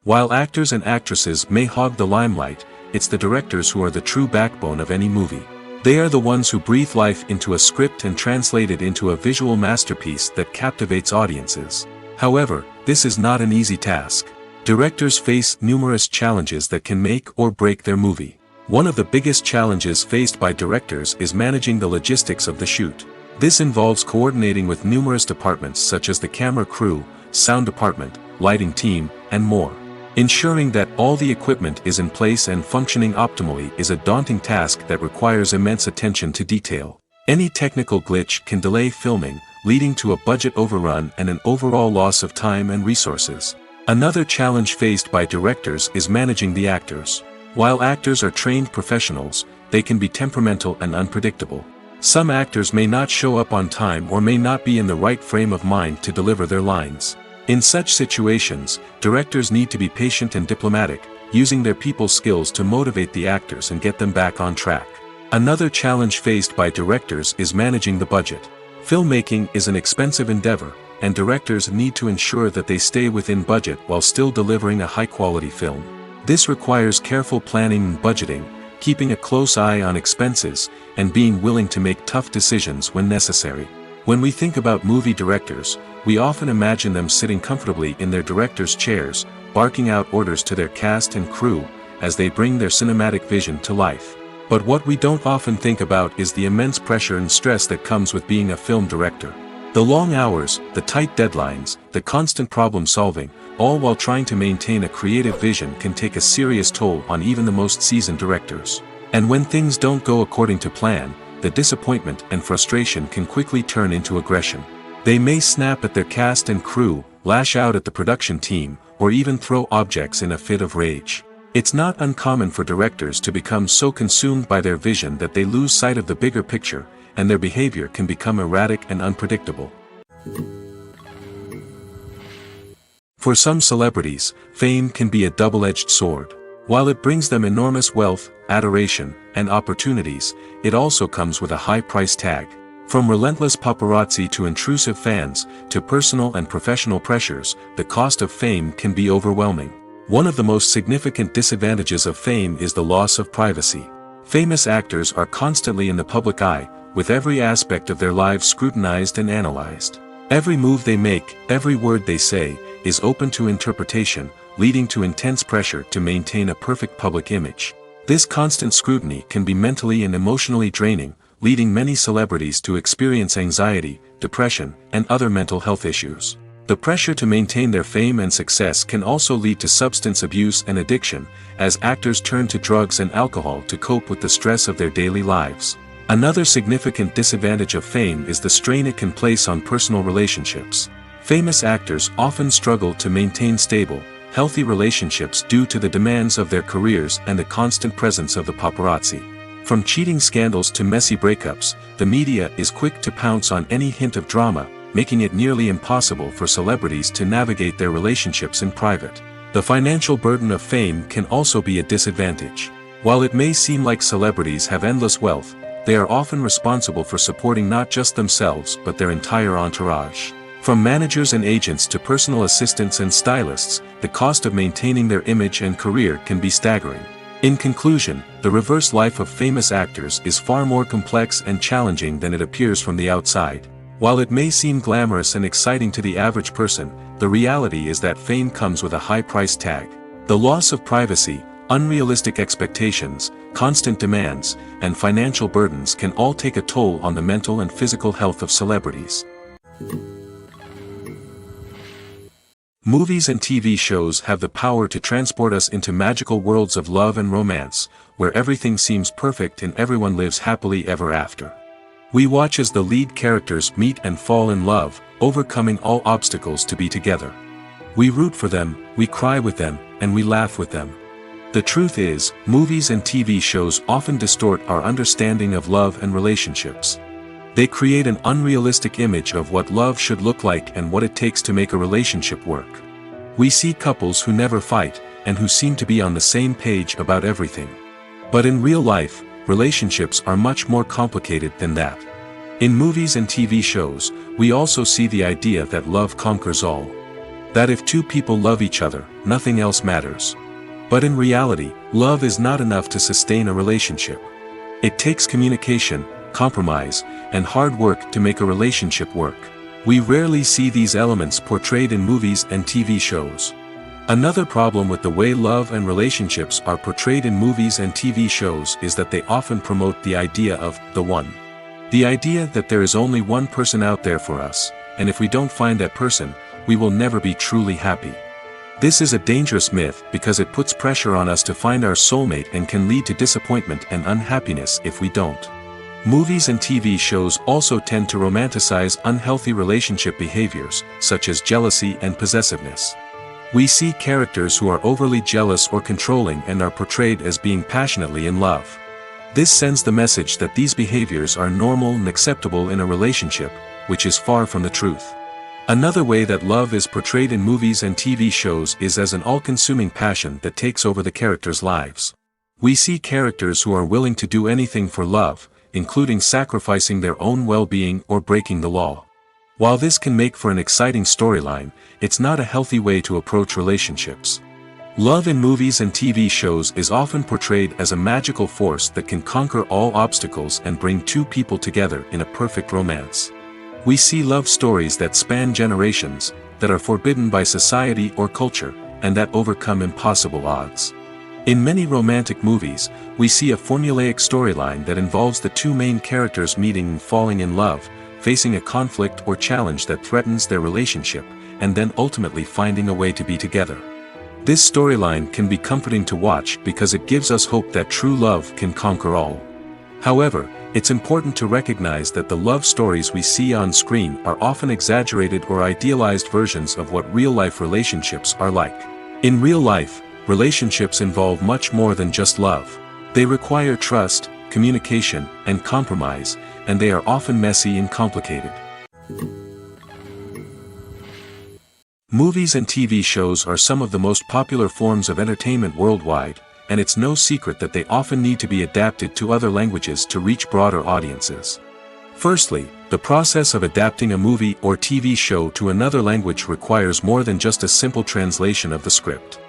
While actors and actresses may hog the limelight, it's the directors who are the true backbone of any movie. They are the ones who breathe life into a script and translate it into a visual masterpiece that captivates audiences. However, this is not an easy task. Directors face numerous challenges that can make or break their movie. One of the biggest challenges faced by directors is managing the logistics of the shoot. This involves coordinating with numerous departments such as the camera crew, sound department, lighting team, and more. Ensuring that all the equipment is in place and functioning optimally is a daunting task that requires immense attention to detail. Any technical glitch can delay filming, leading to a budget overrun and an overall loss of time and resources. Another challenge faced by directors is managing the actors. While actors are trained professionals, they can be temperamental and unpredictable. Some actors may not show up on time or may not be in the right frame of mind to deliver their lines. In such situations, directors need to be patient and diplomatic, using their people skills to motivate the actors and get them back on track. Another challenge faced by directors is managing the budget. Filmmaking is an expensive endeavor, and directors need to ensure that they stay within budget while still delivering a high-quality film. This requires careful planning and budgeting, keeping a close eye on expenses, and being willing to make tough decisions when necessary. When we think about movie directors, we often imagine them sitting comfortably in their director's chairs, barking out orders to their cast and crew, as they bring their cinematic vision to life. But what we don't often think about is the immense pressure and stress that comes with being a film director. The long hours, the tight deadlines, the constant problem solving, all while trying to maintain a creative vision can take a serious toll on even the most seasoned directors. And when things don't go according to plan, the disappointment and frustration can quickly turn into aggression. They may snap at their cast and crew, lash out at the production team, or even throw objects in a fit of rage. It's not uncommon for directors to become so consumed by their vision that they lose sight of the bigger picture, and their behavior can become erratic and unpredictable. For some celebrities, fame can be a double-edged sword. While it brings them enormous wealth, adoration, and opportunities, it also comes with a high price tag. From relentless paparazzi to intrusive fans, to personal and professional pressures, the cost of fame can be overwhelming. One of the most significant disadvantages of fame is the loss of privacy. Famous actors are constantly in the public eye, with every aspect of their lives scrutinized and analyzed. Every move they make, every word they say, is open to interpretation, leading to intense pressure to maintain a perfect public image. This constant scrutiny can be mentally and emotionally draining, leading many celebrities to experience anxiety, depression, and other mental health issues. The pressure to maintain their fame and success can also lead to substance abuse and addiction, as actors turn to drugs and alcohol to cope with the stress of their daily lives. Another significant disadvantage of fame is the strain it can place on personal relationships. Famous actors often struggle to maintain stable, healthy relationships due to the demands of their careers and the constant presence of the paparazzi. From cheating scandals to messy breakups, the media is quick to pounce on any hint of drama, making it nearly impossible for celebrities to navigate their relationships in private. The financial burden of fame can also be a disadvantage. While it may seem like celebrities have endless wealth, they are often responsible for supporting not just themselves but their entire entourage. From managers and agents to personal assistants and stylists, the cost of maintaining their image and career can be staggering. In conclusion, the reverse life of famous actors is far more complex and challenging than it appears from the outside. While it may seem glamorous and exciting to the average person, the reality is that fame comes with a high price tag. The loss of privacy, unrealistic expectations, constant demands, and financial burdens can all take a toll on the mental and physical health of celebrities. Movies and TV shows have the power to transport us into magical worlds of love and romance, where everything seems perfect and everyone lives happily ever after. We watch as the lead characters meet and fall in love, overcoming all obstacles to be together. We root for them, we cry with them, and we laugh with them. The truth is, movies and TV shows often distort our understanding of love and relationships. They create an unrealistic image of what love should look like and what it takes to make a relationship work. We see couples who never fight, and who seem to be on the same page about everything. But in real life, relationships are much more complicated than that. In movies and TV shows, we also see the idea that love conquers all. That if two people love each other, nothing else matters. But in reality, love is not enough to sustain a relationship. It takes communication, compromise, and hard work to make a relationship work. We rarely see these elements portrayed in movies and TV shows. Another problem with the way love and relationships are portrayed in movies and TV shows is that they often promote the idea of the one. The idea that there is only one person out there for us, and if we don't find that person, we will never be truly happy. This is a dangerous myth because it puts pressure on us to find our soulmate and can lead to disappointment and unhappiness if we don't. Movies and TV shows also tend to romanticize unhealthy relationship behaviors, such as jealousy and possessiveness. We see characters who are overly jealous or controlling and are portrayed as being passionately in love. This sends the message that these behaviors are normal and acceptable in a relationship, which is far from the truth. Another way that love is portrayed in movies and TV shows is as an all-consuming passion that takes over the characters' lives. We see characters who are willing to do anything for love, including sacrificing their own well-being or breaking the law. While this can make for an exciting storyline, it's not a healthy way to approach relationships. Love in movies and TV shows is often portrayed as a magical force that can conquer all obstacles and bring two people together in a perfect romance. We see love stories that span generations, that are forbidden by society or culture, and that overcome impossible odds. In many romantic movies, we see a formulaic storyline that involves the two main characters meeting and falling in love, facing a conflict or challenge that threatens their relationship, and then ultimately finding a way to be together. This storyline can be comforting to watch because it gives us hope that true love can conquer all. However, it's important to recognize that the love stories we see on screen are often exaggerated or idealized versions of what real-life relationships are like. In real life, relationships involve much more than just love. They require trust, communication, and compromise, and they are often messy and complicated. Movies and TV shows are some of the most popular forms of entertainment worldwide, and it's no secret that they often need to be adapted to other languages to reach broader audiences. Firstly, the process of adapting a movie or TV show to another language requires more than just a simple translation of the script.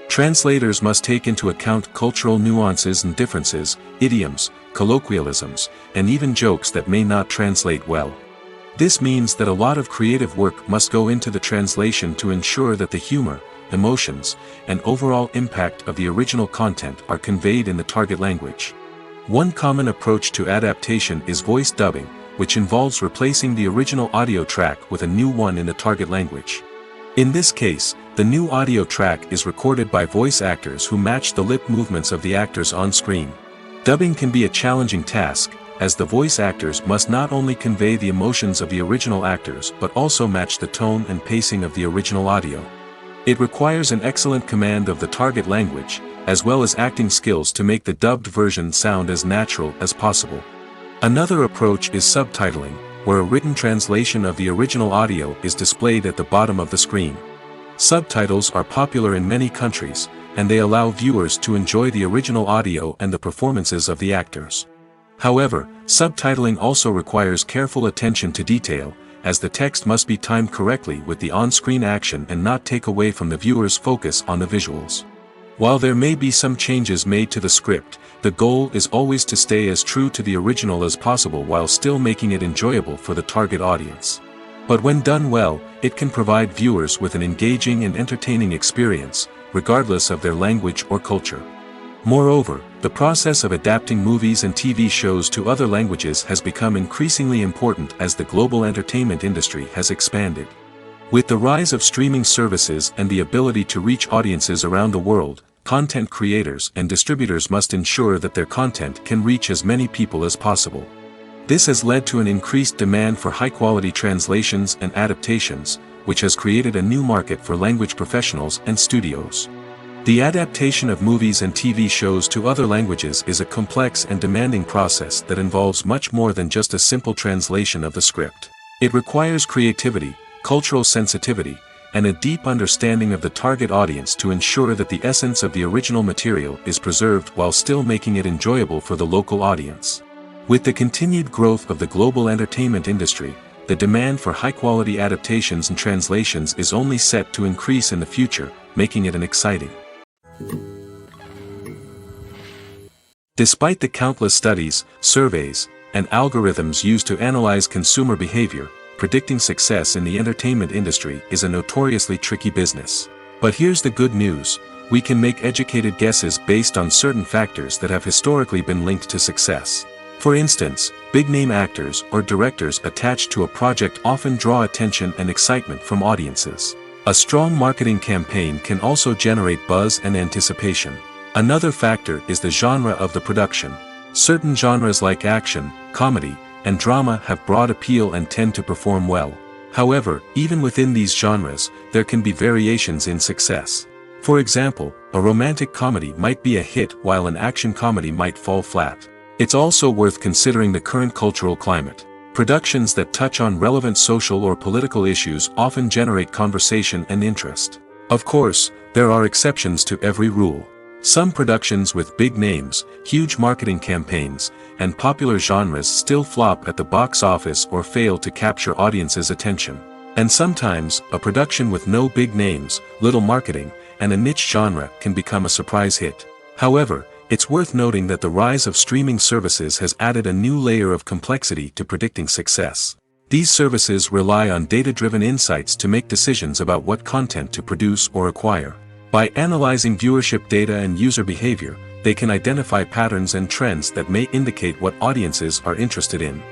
Translators must take into account cultural nuances and differences, idioms, colloquialisms, and even jokes that may not translate well. This means that a lot of creative work must go into the translation to ensure that the humor, emotions, and overall impact of the original content are conveyed in the target language. One common approach to adaptation is voice dubbing, which involves replacing the original audio track with a new one in the target language. In this case, the new audio track is recorded by voice actors who match the lip movements of the actors on screen. Dubbing can be a challenging task, as the voice actors must not only convey the emotions of the original actors but also match the tone and pacing of the original audio. It requires an excellent command of the target language, as well as acting skills to make the dubbed version sound as natural as possible. Another approach is subtitling, where a written translation of the original audio is displayed at the bottom of the screen. Subtitles are popular in many countries, and they allow viewers to enjoy the original audio and the performances of the actors. However, subtitling also requires careful attention to detail, as the text must be timed correctly with the on-screen action and not take away from the viewer's focus on the visuals. While there may be some changes made to the script, the goal is always to stay as true to the original as possible while still making it enjoyable for the target audience. But when done well, it can provide viewers with an engaging and entertaining experience, regardless of their language or culture. Moreover, the process of adapting movies and TV shows to other languages has become increasingly important as the global entertainment industry has expanded. With the rise of streaming services and the ability to reach audiences around the world, content creators and distributors must ensure that their content can reach as many people as possible. This has led to an increased demand for high-quality translations and adaptations, which has created a new market for language professionals and studios. The adaptation of movies and TV shows to other languages is a complex and demanding process that involves much more than just a simple translation of the script. It requires creativity, cultural sensitivity, and a deep understanding of the target audience to ensure that the essence of the original material is preserved while still making it enjoyable for the local audience. With the continued growth of the global entertainment industry, the demand for high-quality adaptations and translations is only set to increase in the future, making it an exciting. Despite the countless studies, surveys, and algorithms used to analyze consumer behavior, predicting success in the entertainment industry is a notoriously tricky business. But here's the good news: we can make educated guesses based on certain factors that have historically been linked to success. For instance, big-name actors or directors attached to a project often draw attention and excitement from audiences. A strong marketing campaign can also generate buzz and anticipation. Another factor is the genre of the production. Certain genres like action, comedy, and drama have broad appeal and tend to perform well. However, even within these genres, there can be variations in success. For example, a romantic comedy might be a hit while an action comedy might fall flat. It's also worth considering the current cultural climate. Productions that touch on relevant social or political issues often generate conversation and interest. Of course, there are exceptions to every rule. Some productions with big names, huge marketing campaigns, and popular genres still flop at the box office or fail to capture audiences' attention. And sometimes, a production with no big names, little marketing, and a niche genre can become a surprise hit. However, it's worth noting that the rise of streaming services has added a new layer of complexity to predicting success. These services rely on data-driven insights to make decisions about what content to produce or acquire. By analyzing viewership data and user behavior, they can identify patterns and trends that may indicate what audiences are interested in.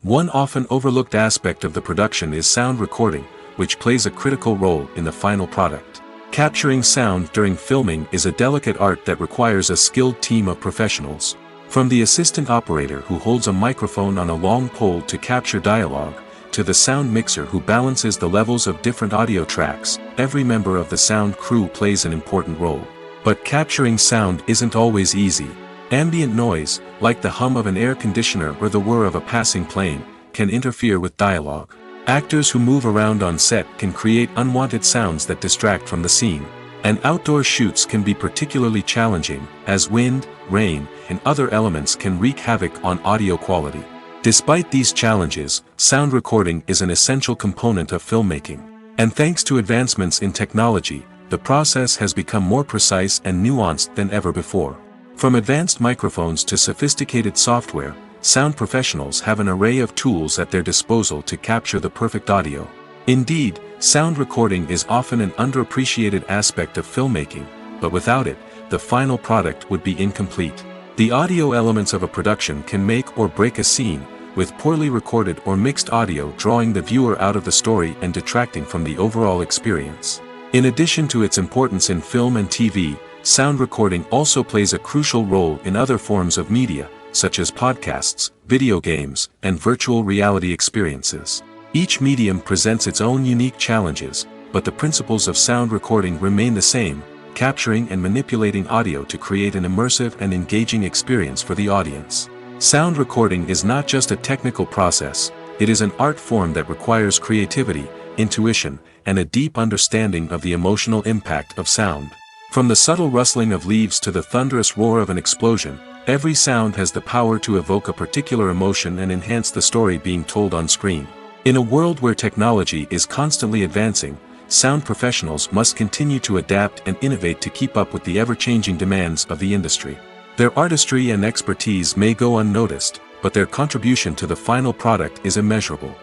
One often overlooked aspect of the production is sound recording, which plays a critical role in the final product. Capturing sound during filming is a delicate art that requires a skilled team of professionals. From the assistant operator who holds a microphone on a long pole to capture dialogue, to the sound mixer who balances the levels of different audio tracks, every member of the sound crew plays an important role. But capturing sound isn't always easy. Ambient noise, like the hum of an air conditioner or the whir of a passing plane, can interfere with dialogue. Actors who move around on set can create unwanted sounds that distract from the scene. And outdoor shoots can be particularly challenging, as wind, rain, and other elements can wreak havoc on audio quality. Despite these challenges, sound recording is an essential component of filmmaking. And thanks to advancements in technology, the process has become more precise and nuanced than ever before. From advanced microphones to sophisticated software, sound professionals have an array of tools at their disposal to capture the perfect audio. Indeed, sound recording is often an underappreciated aspect of filmmaking, but without it, the final product would be incomplete. The audio elements of a production can make or break a scene, with poorly recorded or mixed audio drawing the viewer out of the story and detracting from the overall experience. In addition to its importance in film and TV, sound recording also plays a crucial role in other forms of media, such as podcasts, video games, and virtual reality experiences. Each medium presents its own unique challenges, but the principles of sound recording remain the same: capturing and manipulating audio to create an immersive and engaging experience for the audience. Sound recording is not just a technical process, it is an art form that requires creativity, intuition, and a deep understanding of the emotional impact of sound. From the subtle rustling of leaves to the thunderous roar of an explosion, every sound has the power to evoke a particular emotion and enhance the story being told on screen. In a world where technology is constantly advancing, sound professionals must continue to adapt and innovate to keep up with the ever-changing demands of the industry. Their artistry and expertise may go unnoticed, but their contribution to the final product is immeasurable.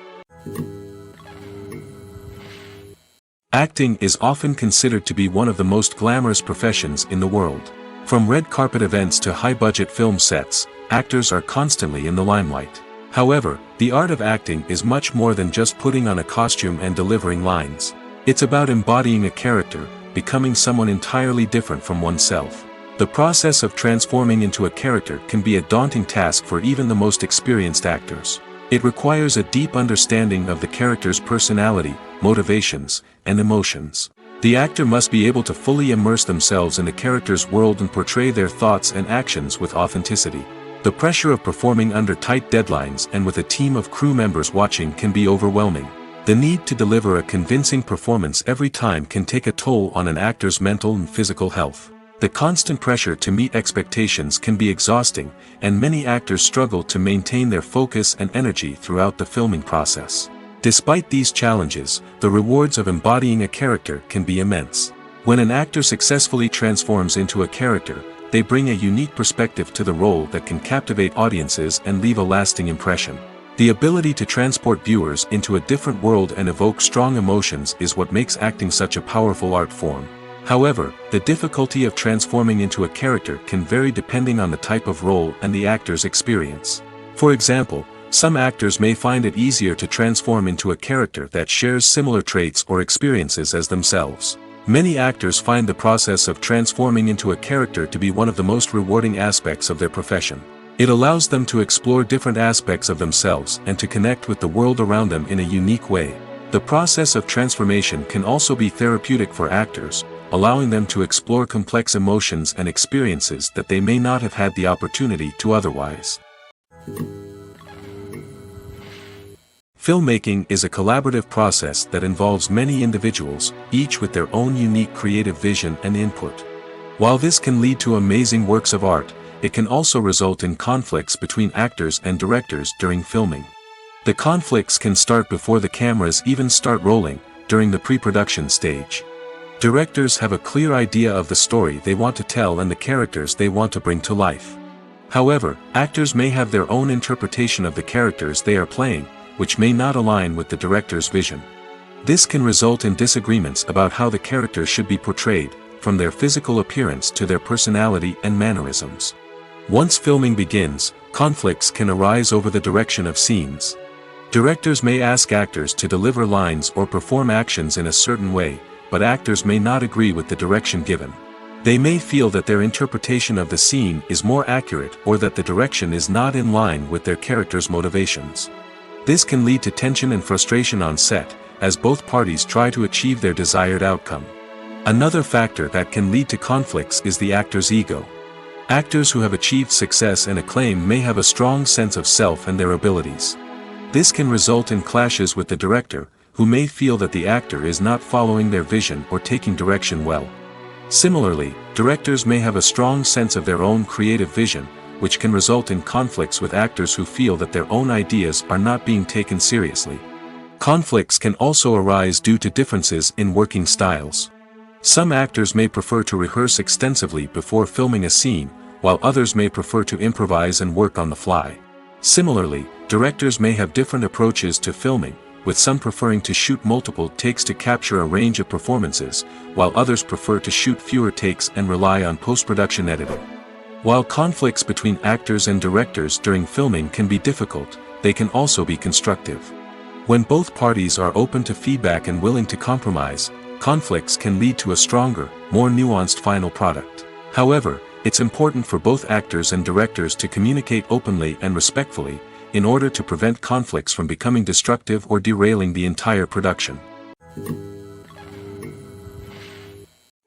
Acting is often considered to be one of the most glamorous professions in the world. From red carpet events to high-budget film sets, actors are constantly in the limelight. However, the art of acting is much more than just putting on a costume and delivering lines. It's about embodying a character, becoming someone entirely different from oneself. The process of transforming into a character can be a daunting task for even the most experienced actors. It requires a deep understanding of the character's personality, motivations, and emotions. The actor must be able to fully immerse themselves in the character's world and portray their thoughts and actions with authenticity. The pressure of performing under tight deadlines and with a team of crew members watching can be overwhelming. The need to deliver a convincing performance every time can take a toll on an actor's mental and physical health. The constant pressure to meet expectations can be exhausting, and many actors struggle to maintain their focus and energy throughout the filming process. Despite these challenges, the rewards of embodying a character can be immense. When an actor successfully transforms into a character, they bring a unique perspective to the role that can captivate audiences and leave a lasting impression. The ability to transport viewers into a different world and evoke strong emotions is what makes acting such a powerful art form. However, the difficulty of transforming into a character can vary depending on the type of role and the actor's experience. For example, some actors may find it easier to transform into a character that shares similar traits or experiences as themselves. Many actors find the process of transforming into a character to be one of the most rewarding aspects of their profession. It allows them to explore different aspects of themselves and to connect with the world around them in a unique way. The process of transformation can also be therapeutic for actors, allowing them to explore complex emotions and experiences that they may not have had the opportunity to otherwise. Filmmaking is a collaborative process that involves many individuals, each with their own unique creative vision and input. While this can lead to amazing works of art, it can also result in conflicts between actors and directors during filming. The conflicts can start before the cameras even start rolling, during the pre-production stage. Directors have a clear idea of the story they want to tell and the characters they want to bring to life. However, actors may have their own interpretation of the characters they are playing, which may not align with the director's vision. This can result in disagreements about how the character should be portrayed, from their physical appearance to their personality and mannerisms. Once filming begins, conflicts can arise over the direction of scenes. Directors may ask actors to deliver lines or perform actions in a certain way, but actors may not agree with the direction given. They may feel that their interpretation of the scene is more accurate or that the direction is not in line with their character's motivations. This can lead to tension and frustration on set, as both parties try to achieve their desired outcome. Another factor that can lead to conflicts is the actor's ego. Actors who have achieved success and acclaim may have a strong sense of self and their abilities. This can result in clashes with the director, who may feel that the actor is not following their vision or taking direction well. Similarly, directors may have a strong sense of their own creative vision, which can result in conflicts with actors who feel that their own ideas are not being taken seriously. Conflicts can also arise due to differences in working styles. Some actors may prefer to rehearse extensively before filming a scene, while others may prefer to improvise and work on the fly. Similarly, directors may have different approaches to filming, with some preferring to shoot multiple takes to capture a range of performances, while others prefer to shoot fewer takes and rely on post-production editing. While conflicts between actors and directors during filming can be difficult, they can also be constructive. When both parties are open to feedback and willing to compromise, conflicts can lead to a stronger, more nuanced final product. However, it's important for both actors and directors to communicate openly and respectfully, in order to prevent conflicts from becoming destructive or derailing the entire production.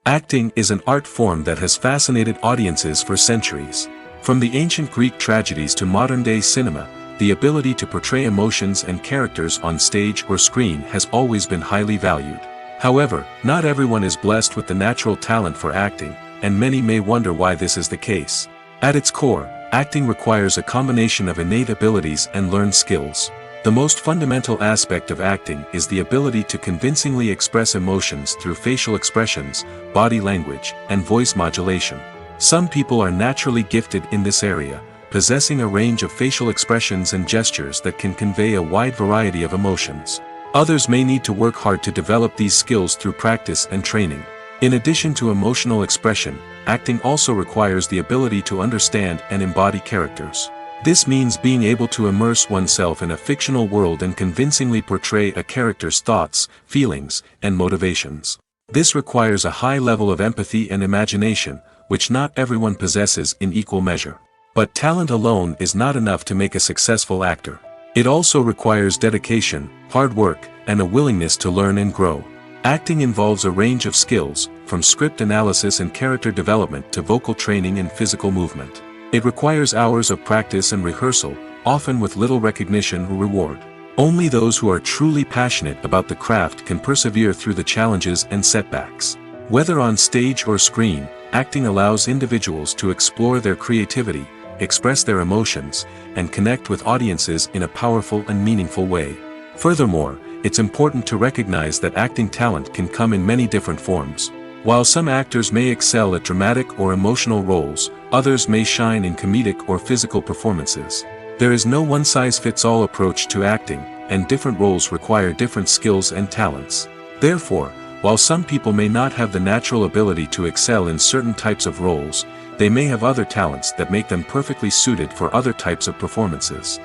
Acting is an art form that has fascinated audiences for centuries. From the ancient Greek tragedies to modern-day cinema, the ability to portray emotions and characters on stage or screen has always been highly valued. However, not everyone is blessed with the natural talent for acting, and many may wonder why this is the case. At its core, acting requires a combination of innate abilities and learned skills. The most fundamental aspect of acting is the ability to convincingly express emotions through facial expressions, body language, and voice modulation. Some people are naturally gifted in this area, possessing a range of facial expressions and gestures that can convey a wide variety of emotions. Others may need to work hard to develop these skills through practice and training. In addition to emotional expression, acting also requires the ability to understand and embody characters. This means being able to immerse oneself in a fictional world and convincingly portray a character's thoughts, feelings, and motivations. This requires a high level of empathy and imagination, which not everyone possesses in equal measure. But talent alone is not enough to make a successful actor. It also requires dedication, hard work, and a willingness to learn and grow. Acting involves a range of skills, from script analysis and character development to vocal training and physical movement. It requires hours of practice and rehearsal, often with little recognition or reward. Only those who are truly passionate about the craft can persevere through the challenges and setbacks. Whether on stage or screen, acting allows individuals to explore their creativity, express their emotions, and connect with audiences in a powerful and meaningful way. Furthermore, it's important to recognize that acting talent can come in many different forms. While some actors may excel at dramatic or emotional roles, others may shine in comedic or physical performances. There is no one-size-fits-all approach to acting, and different roles require different skills and talents. Therefore, while some people may not have the natural ability to excel in certain types of roles, they may have other talents that make them perfectly suited for other types of performances.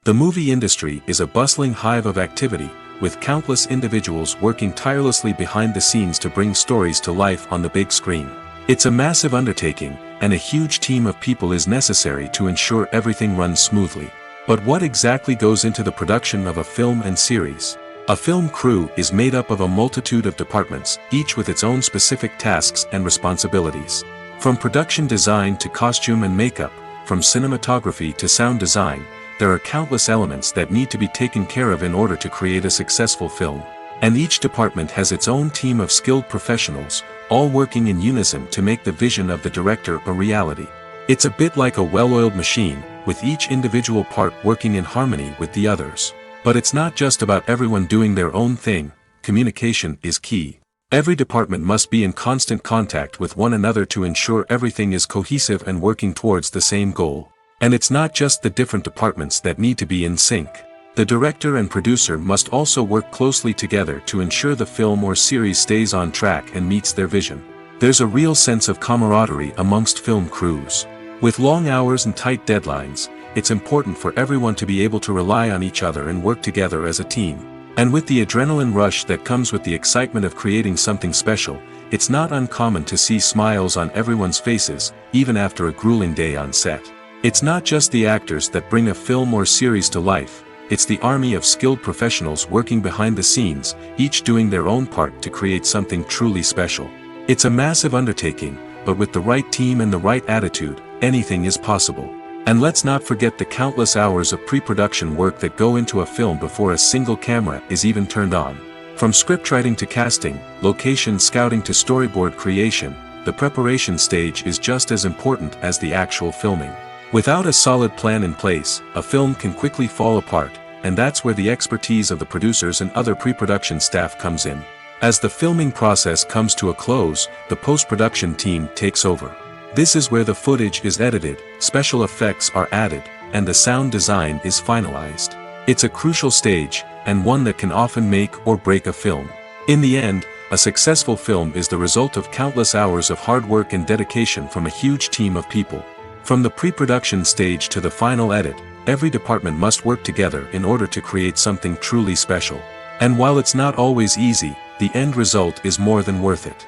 The movie industry is a bustling hive of activity, with countless individuals working tirelessly behind the scenes to bring stories to life on the big screen. It's a massive undertaking, and a huge team of people is necessary to ensure everything runs smoothly. But what exactly goes into the production of a film and series? A film crew is made up of a multitude of departments, each with its own specific tasks and responsibilities. From production design to costume and makeup, from cinematography to sound design, there are countless elements that need to be taken care of in order to create a successful film. And each department has its own team of skilled professionals, all working in unison to make the vision of the director a reality. It's a bit like a well-oiled machine, with each individual part working in harmony with the others. But it's not just about everyone doing their own thing. Communication is key. Every department must be in constant contact with one another to ensure everything is cohesive and working towards the same goal. And it's not just the different departments that need to be in sync. The director and producer must also work closely together to ensure the film or series stays on track and meets their vision. There's a real sense of camaraderie amongst film crews. With long hours and tight deadlines, it's important for everyone to be able to rely on each other and work together as a team. And with the adrenaline rush that comes with the excitement of creating something special, it's not uncommon to see smiles on everyone's faces, even after a grueling day on set. It's not just the actors that bring a film or series to life, it's the army of skilled professionals working behind the scenes, each doing their own part to create something truly special. It's a massive undertaking, but with the right team and the right attitude, anything is possible. And let's not forget the countless hours of pre-production work that go into a film before a single camera is even turned on. From scriptwriting to casting, location scouting to storyboard creation, the preparation stage is just as important as the actual filming. Without a solid plan in place, a film can quickly fall apart, and that's where the expertise of the producers and other pre-production staff comes in. As the filming process comes to a close, the post-production team takes over. This is where the footage is edited, special effects are added, and the sound design is finalized. It's a crucial stage, and one that can often make or break a film. In the end, a successful film is the result of countless hours of hard work and dedication from a huge team of people. From the pre-production stage to the final edit, every department must work together in order to create something truly special. And while it's not always easy, the end result is more than worth it.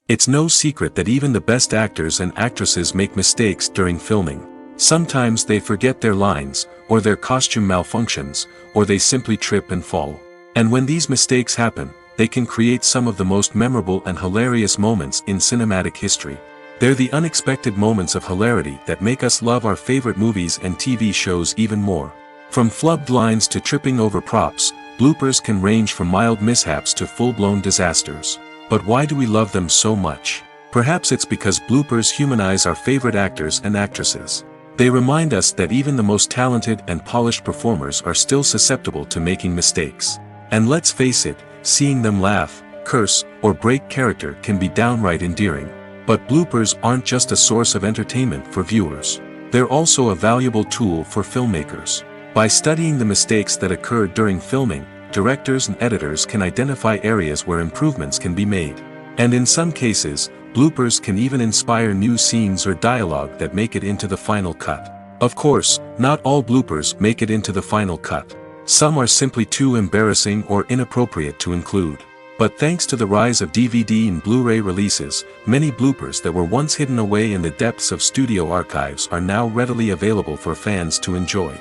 It's no secret that even the best actors and actresses make mistakes during filming. Sometimes they forget their lines, or their costume malfunctions, or they simply trip and fall. And when these mistakes happen, they can create some of the most memorable and hilarious moments in cinematic history. They're the unexpected moments of hilarity that make us love our favorite movies and TV shows even more. From flubbed lines to tripping over props, bloopers can range from mild mishaps to full-blown disasters. But why do we love them so much? Perhaps it's because bloopers humanize our favorite actors and actresses. They remind us that even the most talented and polished performers are still susceptible to making mistakes. And let's face it, seeing them laugh, curse, or break character can be downright endearing. But bloopers aren't just a source of entertainment for viewers. They're also a valuable tool for filmmakers. By studying the mistakes that occurred during filming, directors and editors can identify areas where improvements can be made. And in some cases, bloopers can even inspire new scenes or dialogue that make it into the final cut. Of course, not all bloopers make it into the final cut. Some are simply too embarrassing or inappropriate to include. But thanks to the rise of DVD and Blu-ray releases, many bloopers that were once hidden away in the depths of studio archives are now readily available for fans to enjoy.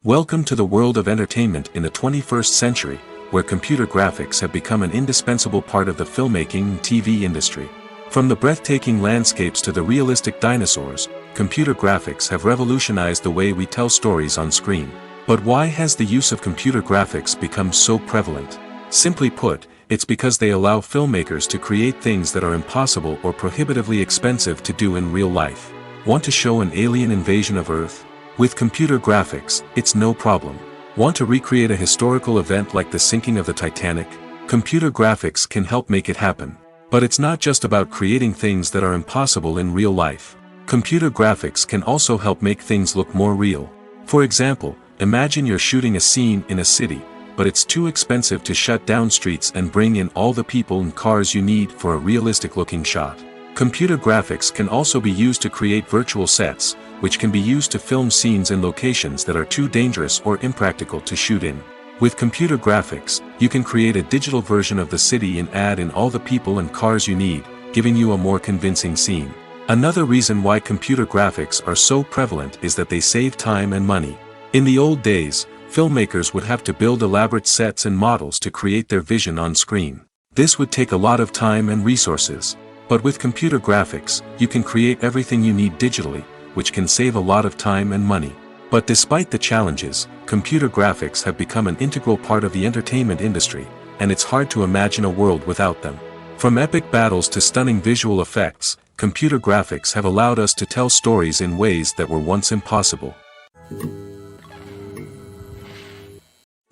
Welcome to the world of entertainment in the 21st century, where computer graphics have become an indispensable part of the filmmaking and TV industry. From the breathtaking landscapes to the realistic dinosaurs, computer graphics have revolutionized the way we tell stories on screen. But why has the use of computer graphics become so prevalent? Simply put, it's because they allow filmmakers to create things that are impossible or prohibitively expensive to do in real life. Want to show an alien invasion of Earth? With computer graphics, it's no problem. Want to recreate a historical event like the sinking of the Titanic? Computer graphics can help make it happen. But it's not just about creating things that are impossible in real life. Computer graphics can also help make things look more real. For example, imagine you're shooting a scene in a city, but it's too expensive to shut down streets and bring in all the people and cars you need for a realistic-looking shot. Computer graphics can also be used to create virtual sets, which can be used to film scenes in locations that are too dangerous or impractical to shoot in. With computer graphics, you can create a digital version of the city and add in all the people and cars you need, giving you a more convincing scene. Another reason why computer graphics are so prevalent is that they save time and money. In the old days, filmmakers would have to build elaborate sets and models to create their vision on screen. This would take a lot of time and resources. But with computer graphics, you can create everything you need digitally, which can save a lot of time and money. But despite the challenges, computer graphics have become an integral part of the entertainment industry, and it's hard to imagine a world without them. From epic battles to stunning visual effects, computer graphics have allowed us to tell stories in ways that were once impossible.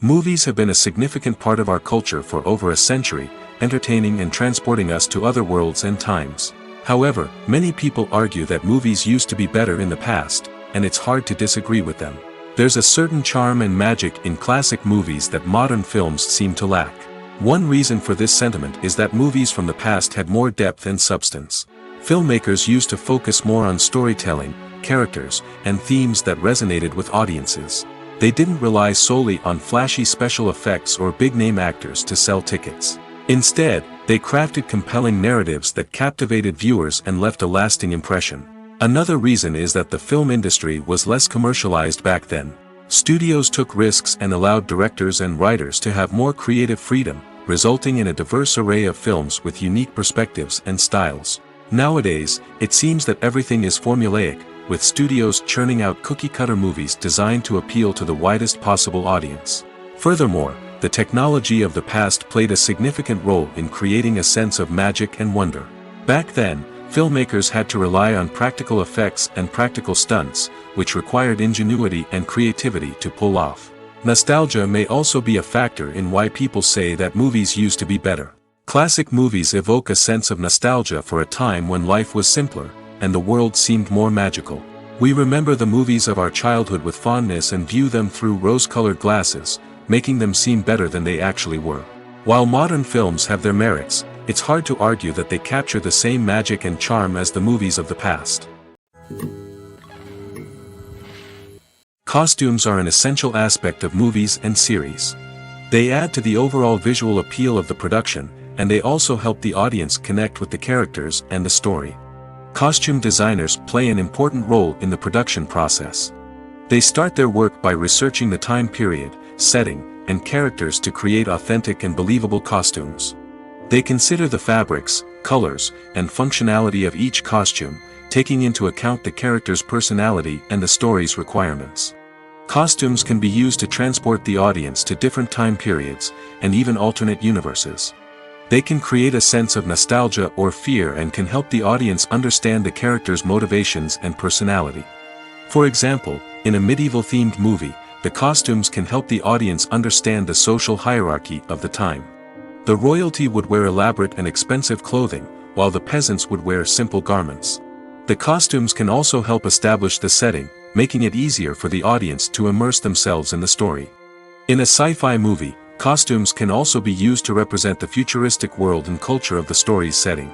Movies have been a significant part of our culture for over a century, entertaining and transporting us to other worlds and times. However, many people argue that movies used to be better in the past, and it's hard to disagree with them. There's a certain charm and magic in classic movies that modern films seem to lack. One reason for this sentiment is that movies from the past had more depth and substance. Filmmakers used to focus more on storytelling, characters, and themes that resonated with audiences. They didn't rely solely on flashy special effects or big-name actors to sell tickets. Instead, they crafted compelling narratives that captivated viewers and left a lasting impression. Another reason is that the film industry was less commercialized back then. Studios took risks and allowed directors and writers to have more creative freedom, resulting in a diverse array of films with unique perspectives and styles. Nowadays, it seems that everything is formulaic, with studios churning out cookie-cutter movies designed to appeal to the widest possible audience. Furthermore, the technology of the past played a significant role in creating a sense of magic and wonder. Back then, filmmakers had to rely on practical effects and practical stunts, which required ingenuity and creativity to pull off. Nostalgia may also be a factor in why people say that movies used to be better. Classic movies evoke a sense of nostalgia for a time when life was simpler, and the world seemed more magical. We remember the movies of our childhood with fondness and view them through rose-colored glasses, making them seem better than they actually were. While modern films have their merits, it's hard to argue that they capture the same magic and charm as the movies of the past. Costumes are an essential aspect of movies and series. They add to the overall visual appeal of the production, and they also help the audience connect with the characters and the story. Costume designers play an important role in the production process. They start their work by researching the time period, setting, and characters to create authentic and believable costumes. They consider the fabrics, colors, and functionality of each costume, taking into account the character's personality and the story's requirements. Costumes can be used to transport the audience to different time periods, and even alternate universes. They can create a sense of nostalgia or fear and can help the audience understand the character's motivations and personality. For example, in a medieval-themed movie, the costumes can help the audience understand the social hierarchy of the time. The royalty would wear elaborate and expensive clothing, while the peasants would wear simple garments. The costumes can also help establish the setting, making it easier for the audience to immerse themselves in the story. In a sci-fi movie, Costumes can also be used to represent the futuristic world and culture of the story's setting.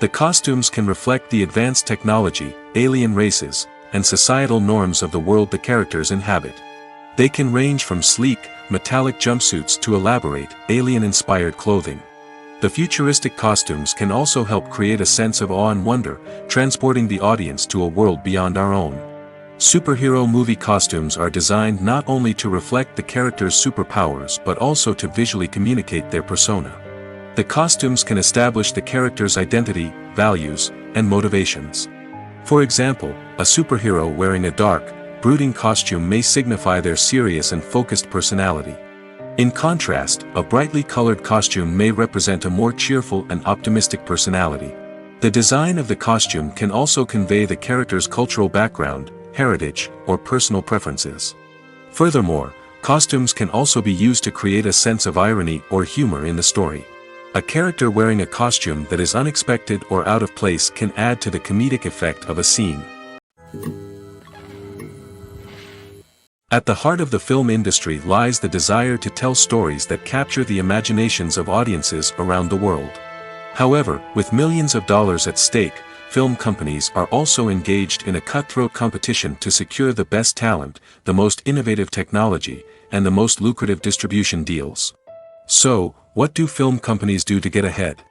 The costumes can reflect the advanced technology, alien races, and societal norms of the world the characters inhabit. They can range from sleek, metallic jumpsuits to elaborate, alien-inspired clothing. The futuristic costumes can also help create a sense of awe and wonder, transporting the audience to a world beyond our own. Superhero movie costumes are designed not only to reflect the character's superpowers but also to visually communicate their persona. The costumes can establish the character's identity, values, and motivations. For example, a superhero wearing a dark, brooding costume may signify their serious and focused personality. In contrast, a brightly colored costume may represent a more cheerful and optimistic personality. The design of the costume can also convey the character's cultural background, heritage, or personal preferences. Furthermore, costumes can also be used to create a sense of irony or humor in the story. A character wearing a costume that is unexpected or out of place can add to the comedic effect of a scene. At the heart of the film industry lies the desire to tell stories that capture the imaginations of audiences around the world. However, with millions of dollars at stake, film companies are also engaged in a cutthroat competition to secure the best talent, the most innovative technology, and the most lucrative distribution deals. So, what do film companies do to get ahead?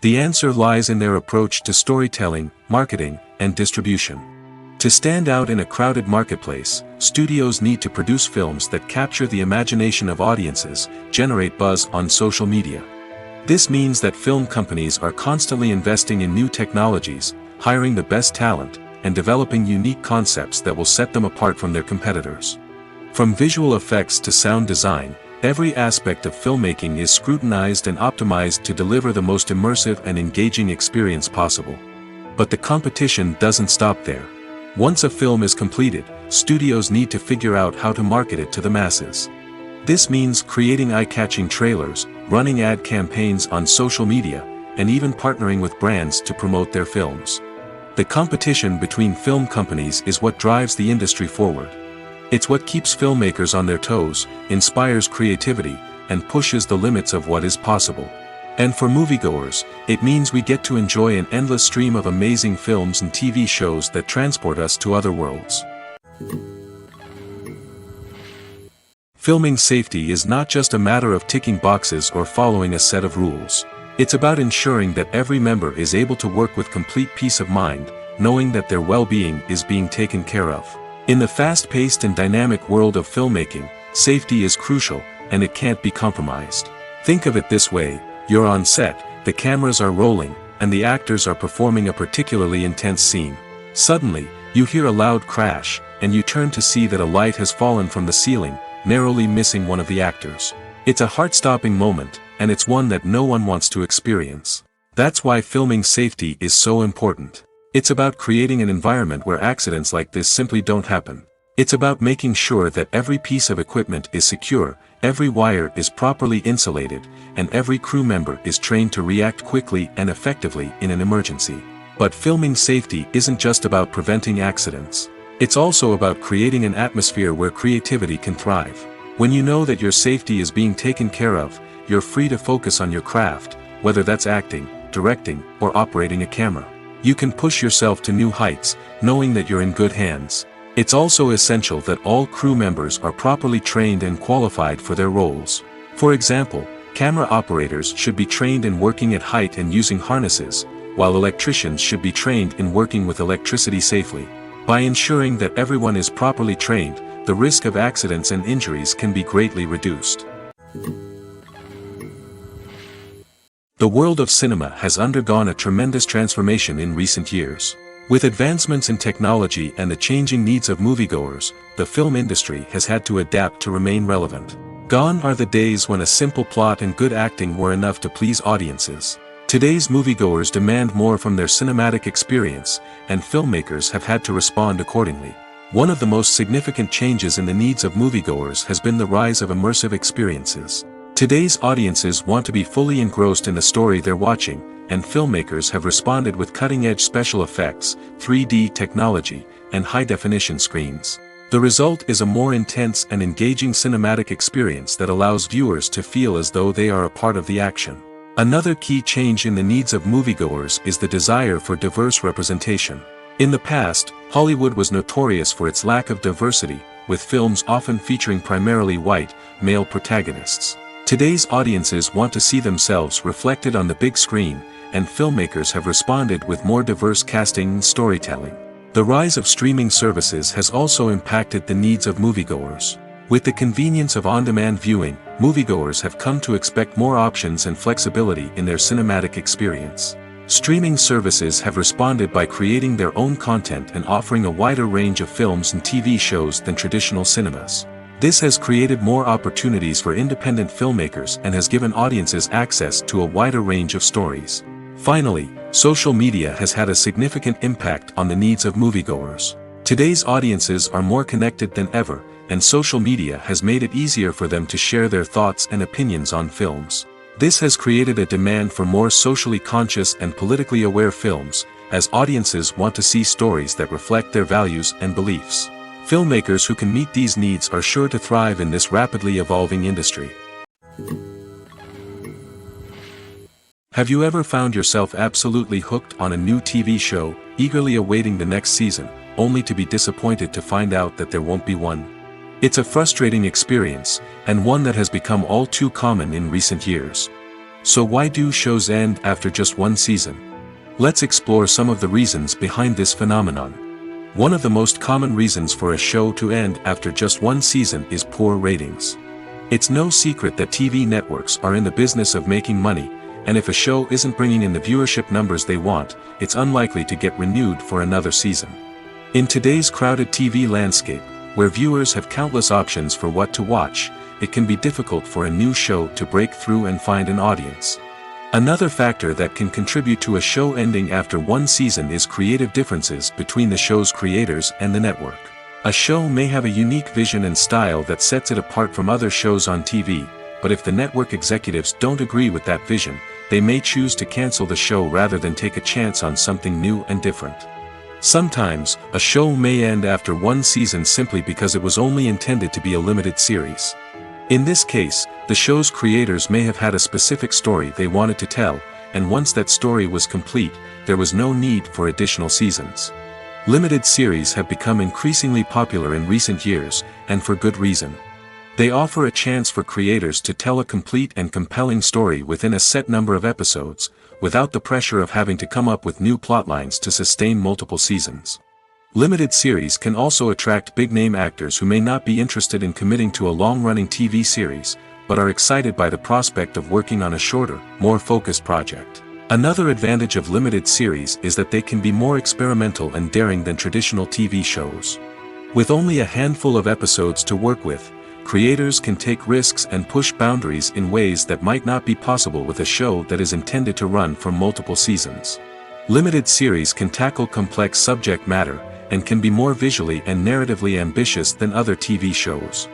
The answer lies in their approach to storytelling, marketing, and distribution. To stand out in a crowded marketplace, studios need to produce films that capture the imagination of audiences, generate buzz on social media. This means that film companies are constantly investing in new technologies, hiring the best talent, and developing unique concepts that will set them apart from their competitors. From visual effects to sound design, every aspect of filmmaking is scrutinized and optimized to deliver the most immersive and engaging experience possible. But the competition doesn't stop there. Once a film is completed, studios need to figure out how to market it to the masses. This means creating eye-catching trailers, running ad campaigns on social media, and even partnering with brands to promote their films. The competition between film companies is what drives the industry forward. It's what keeps filmmakers on their toes, inspires creativity, and pushes the limits of what is possible. And for moviegoers, it means we get to enjoy an endless stream of amazing films and TV shows that transport us to other worlds. Filming safety is not just a matter of ticking boxes or following a set of rules. It's about ensuring that every member is able to work with complete peace of mind, knowing that their well-being is being taken care of. In the fast-paced and dynamic world of filmmaking, safety is crucial, and it can't be compromised. Think of it this way. You're on set, the cameras are rolling, and the actors are performing a particularly intense scene. Suddenly, you hear a loud crash, and you turn to see that a light has fallen from the ceiling, narrowly missing one of the actors. It's a heart-stopping moment, and it's one that no one wants to experience. That's why filming safety is so important. It's about creating an environment where accidents like this simply don't happen. It's about making sure that every piece of equipment is secure, every wire is properly insulated, and every crew member is trained to react quickly and effectively in an emergency. But filming safety isn't just about preventing accidents. It's also about creating an atmosphere where creativity can thrive. When you know that your safety is being taken care of, you're free to focus on your craft, whether that's acting, directing, or operating a camera. You can push yourself to new heights, knowing that you're in good hands. It's also essential that all crew members are properly trained and qualified for their roles. For example, camera operators should be trained in working at height and using harnesses, while electricians should be trained in working with electricity safely. By ensuring that everyone is properly trained, the risk of accidents and injuries can be greatly reduced. The world of cinema has undergone a tremendous transformation in recent years. With advancements in technology and the changing needs of moviegoers, the film industry has had to adapt to remain relevant. Gone are the days when a simple plot and good acting were enough to please audiences. Today's moviegoers demand more from their cinematic experience, and filmmakers have had to respond accordingly. One of the most significant changes in the needs of moviegoers has been the rise of immersive experiences. Today's audiences want to be fully engrossed in the story they're watching, and filmmakers have responded with cutting-edge special effects, 3D technology, and high-definition screens. The result is a more intense and engaging cinematic experience that allows viewers to feel as though they are a part of the action. Another key change in the needs of moviegoers is the desire for diverse representation. In the past, Hollywood was notorious for its lack of diversity, with films often featuring primarily white, male protagonists. Today's audiences want to see themselves reflected on the big screen, and filmmakers have responded with more diverse casting and storytelling. The rise of streaming services has also impacted the needs of moviegoers. With the convenience of on-demand viewing, moviegoers have come to expect more options and flexibility in their cinematic experience. Streaming services have responded by creating their own content and offering a wider range of films and TV shows than traditional cinemas. This has created more opportunities for independent filmmakers and has given audiences access to a wider range of stories. Finally, social media has had a significant impact on the needs of moviegoers. Today's audiences are more connected than ever, and social media has made it easier for them to share their thoughts and opinions on films. This has created a demand for more socially conscious and politically aware films, as audiences want to see stories that reflect their values and beliefs. Filmmakers who can meet these needs are sure to thrive in this rapidly evolving industry. Have you ever found yourself absolutely hooked on a new TV show, eagerly awaiting the next season, only to be disappointed to find out that there won't be one? It's a frustrating experience, and one that has become all too common in recent years. So why do shows end after just one season? Let's explore some of the reasons behind this phenomenon. One of the most common reasons for a show to end after just one season is poor ratings. It's no secret that TV networks are in the business of making money, and if a show isn't bringing in the viewership numbers they want, it's unlikely to get renewed for another season. In today's crowded TV landscape, where viewers have countless options for what to watch, it can be difficult for a new show to break through and find an audience. Another factor that can contribute to a show ending after one season is creative differences between the show's creators and the network. A show may have a unique vision and style that sets it apart from other shows on TV, but if the network executives don't agree with that vision, they may choose to cancel the show rather than take a chance on something new and different. Sometimes, a show may end after one season simply because it was only intended to be a limited series. In this case, the show's creators may have had a specific story they wanted to tell, and once that story was complete, there was no need for additional seasons. Limited series have become increasingly popular in recent years, and for good reason. They offer a chance for creators to tell a complete and compelling story within a set number of episodes, without the pressure of having to come up with new plotlines to sustain multiple seasons. Limited series can also attract big-name actors who may not be interested in committing to a long-running TV series, but are excited by the prospect of working on a shorter, more focused project. Another advantage of limited series is that they can be more experimental and daring than traditional TV shows. With only a handful of episodes to work with, creators can take risks and push boundaries in ways that might not be possible with a show that is intended to run for multiple seasons. Limited series can tackle complex subject matter, and can be more visually and narratively ambitious than other TV shows.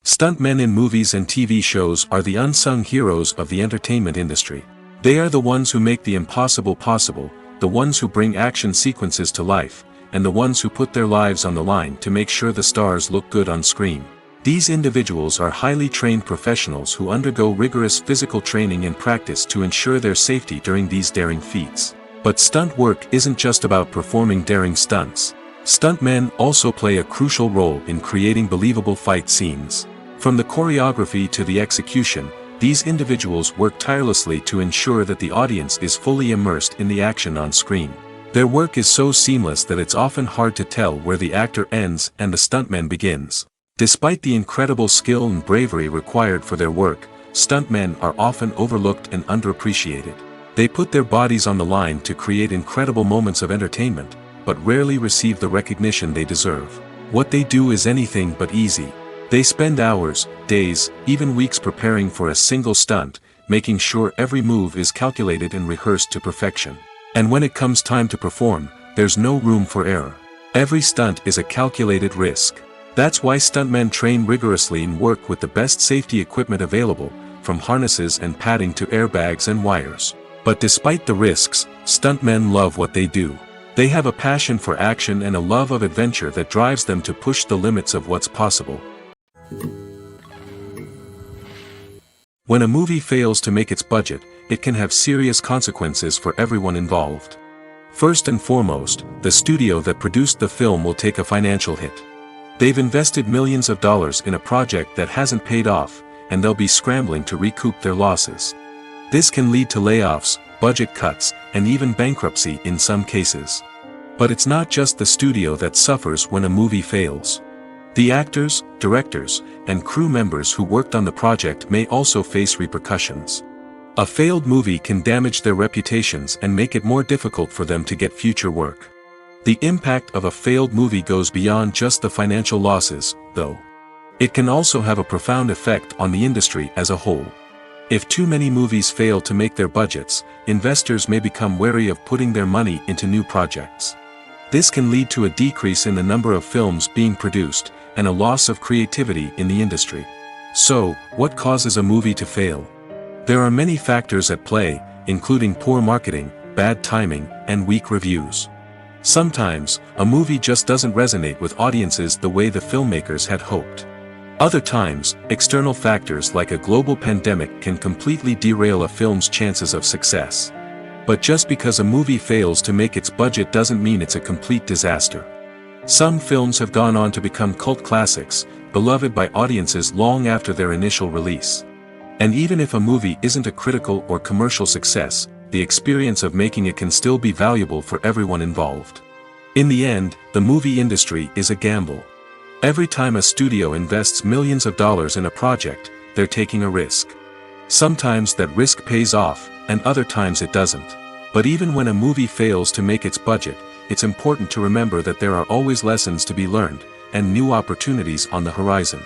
Stuntmen in movies and TV shows are the unsung heroes of the entertainment industry. They are the ones who make the impossible possible, the ones who bring action sequences to life, and the ones who put their lives on the line to make sure the stars look good on screen. These individuals are highly trained professionals who undergo rigorous physical training and practice to ensure their safety during these daring feats. But stunt work isn't just about performing daring stunts. Stuntmen also play a crucial role in creating believable fight scenes. From the choreography to the execution, these individuals work tirelessly to ensure that the audience is fully immersed in the action on screen. Their work is so seamless that it's often hard to tell where the actor ends and the stuntman begins. Despite the incredible skill and bravery required for their work, stuntmen are often overlooked and underappreciated. They put their bodies on the line to create incredible moments of entertainment, but rarely receive the recognition they deserve. What they do is anything but easy. They spend hours, days, even weeks preparing for a single stunt, making sure every move is calculated and rehearsed to perfection. And when it comes time to perform, there's no room for error. Every stunt is a calculated risk. That's why stuntmen train rigorously and work with the best safety equipment available, from harnesses and padding to airbags and wires. But despite the risks, stuntmen love what they do. They have a passion for action and a love of adventure that drives them to push the limits of what's possible. When a movie fails to make its budget, it can have serious consequences for everyone involved. First and foremost, the studio that produced the film will take a financial hit. They've invested millions of dollars in a project that hasn't paid off, and they'll be scrambling to recoup their losses. This can lead to layoffs, budget cuts, and even bankruptcy in some cases. But it's not just the studio that suffers when a movie fails. The actors, directors, and crew members who worked on the project may also face repercussions. A failed movie can damage their reputations and make it more difficult for them to get future work. The impact of a failed movie goes beyond just the financial losses, though. It can also have a profound effect on the industry as a whole. If too many movies fail to make their budgets, investors may become wary of putting their money into new projects. This can lead to a decrease in the number of films being produced, and a loss of creativity in the industry. So, what causes a movie to fail? There are many factors at play, including poor marketing, bad timing, and weak reviews. Sometimes, a movie just doesn't resonate with audiences the way the filmmakers had hoped. Other times, external factors like a global pandemic can completely derail a film's chances of success. But just because a movie fails to make its budget doesn't mean it's a complete disaster. Some films have gone on to become cult classics, beloved by audiences long after their initial release. And even if a movie isn't a critical or commercial success, the experience of making it can still be valuable for everyone involved. In the end, the movie industry is a gamble. Every time a studio invests millions of dollars in a project, they're taking a risk. Sometimes that risk pays off, and other times it doesn't. But even when a movie fails to make its budget, it's important to remember that there are always lessons to be learned, and new opportunities on the horizon.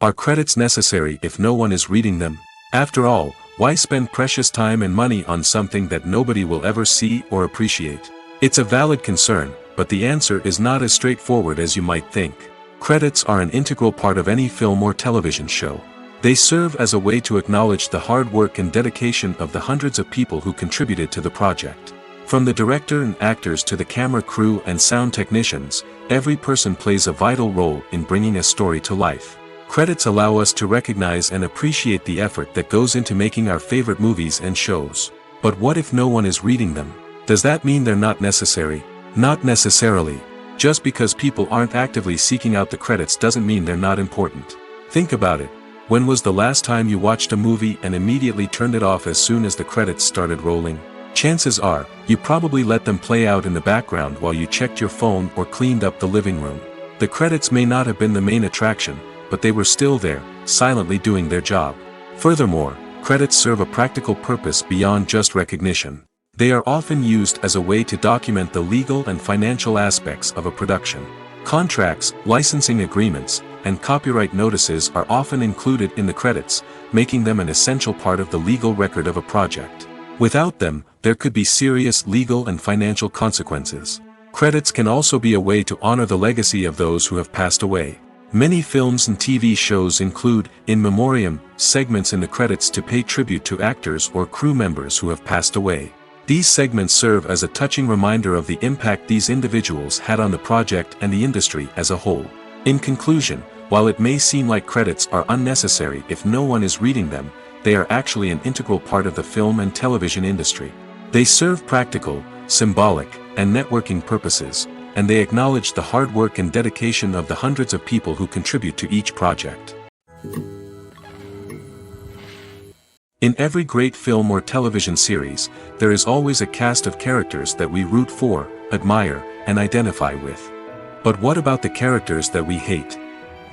Are credits necessary if no one is reading them? After all, why spend precious time and money on something that nobody will ever see or appreciate? It's a valid concern, but the answer is not as straightforward as you might think. Credits are an integral part of any film or television show. They serve as a way to acknowledge the hard work and dedication of the hundreds of people who contributed to the project. From the director and actors to the camera crew and sound technicians, every person plays a vital role in bringing a story to life. Credits allow us to recognize and appreciate the effort that goes into making our favorite movies and shows. But what if no one is reading them? Does that mean they're not necessary? Not necessarily. Just because people aren't actively seeking out the credits doesn't mean they're not important. Think about it. When was the last time you watched a movie and immediately turned it off as soon as the credits started rolling? Chances are, you probably let them play out in the background while you checked your phone or cleaned up the living room. The credits may not have been the main attraction, but they were still there, silently doing their job. Furthermore, credits serve a practical purpose beyond just recognition. They are often used as a way to document the legal and financial aspects of a production. Contracts, licensing agreements, and copyright notices are often included in the credits, making them an essential part of the legal record of a project. Without them, there could be serious legal and financial consequences. Credits can also be a way to honor the legacy of those who have passed away. Many films and TV shows include, in memoriam, segments in the credits to pay tribute to actors or crew members who have passed away. These segments serve as a touching reminder of the impact these individuals had on the project and the industry as a whole. In conclusion, while it may seem like credits are unnecessary if no one is reading them, they are actually an integral part of the film and television industry. They serve practical, symbolic, and networking purposes, and they acknowledge the hard work and dedication of the hundreds of people who contribute to each project. In every great film or television series, there is always a cast of characters that we root for, admire, and identify with. But what about the characters that we hate?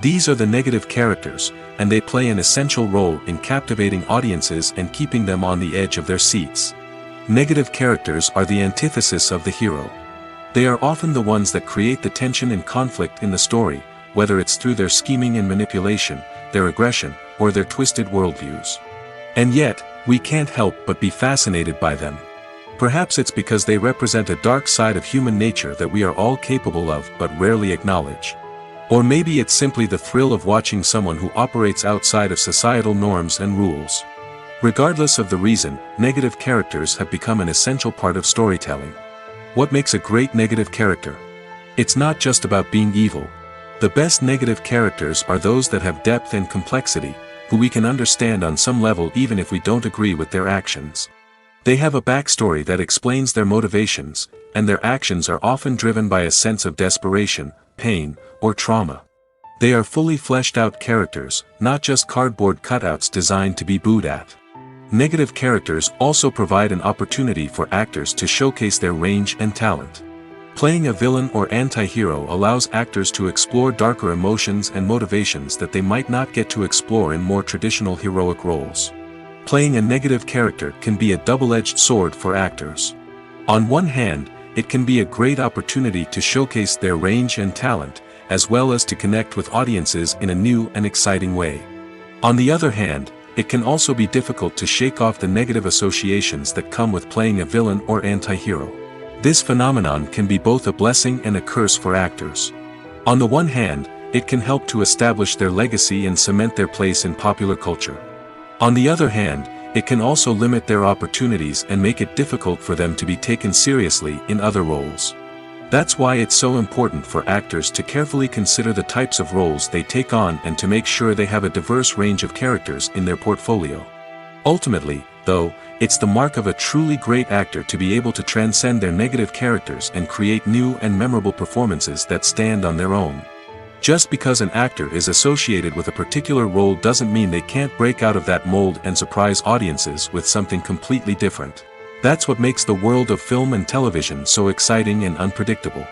These are the negative characters, and they play an essential role in captivating audiences and keeping them on the edge of their seats. Negative characters are the antithesis of the hero. They are often the ones that create the tension and conflict in the story, whether it's through their scheming and manipulation, their aggression, or their twisted worldviews. And yet, we can't help but be fascinated by them. Perhaps it's because they represent a dark side of human nature that we are all capable of but rarely acknowledge. Or maybe it's simply the thrill of watching someone who operates outside of societal norms and rules. Regardless of the reason, negative characters have become an essential part of storytelling. What makes a great negative character? It's not just about being evil. The best negative characters are those that have depth and complexity, who we can understand on some level even if we don't agree with their actions. They have a backstory that explains their motivations, and their actions are often driven by a sense of desperation, pain, or trauma. They are fully fleshed out characters, not just cardboard cutouts designed to be booed at. Negative characters also provide an opportunity for actors to showcase their range and talent. Playing a villain or anti-hero allows actors to explore darker emotions and motivations that they might not get to explore in more traditional heroic roles. Playing a negative character can be a double-edged sword for actors. On one hand, it can be a great opportunity to showcase their range and talent, as well as to connect with audiences in a new and exciting way. On the other hand, it can also be difficult to shake off the negative associations that come with playing a villain or anti-hero. This phenomenon can be both a blessing and a curse for actors. On the one hand, it can help to establish their legacy and cement their place in popular culture. On the other hand, it can also limit their opportunities and make it difficult for them to be taken seriously in other roles. That's why it's so important for actors to carefully consider the types of roles they take on and to make sure they have a diverse range of characters in their portfolio. Ultimately, though, it's the mark of a truly great actor to be able to transcend their negative characters and create new and memorable performances that stand on their own. Just because an actor is associated with a particular role doesn't mean they can't break out of that mold and surprise audiences with something completely different. That's what makes the world of film and television so exciting and unpredictable.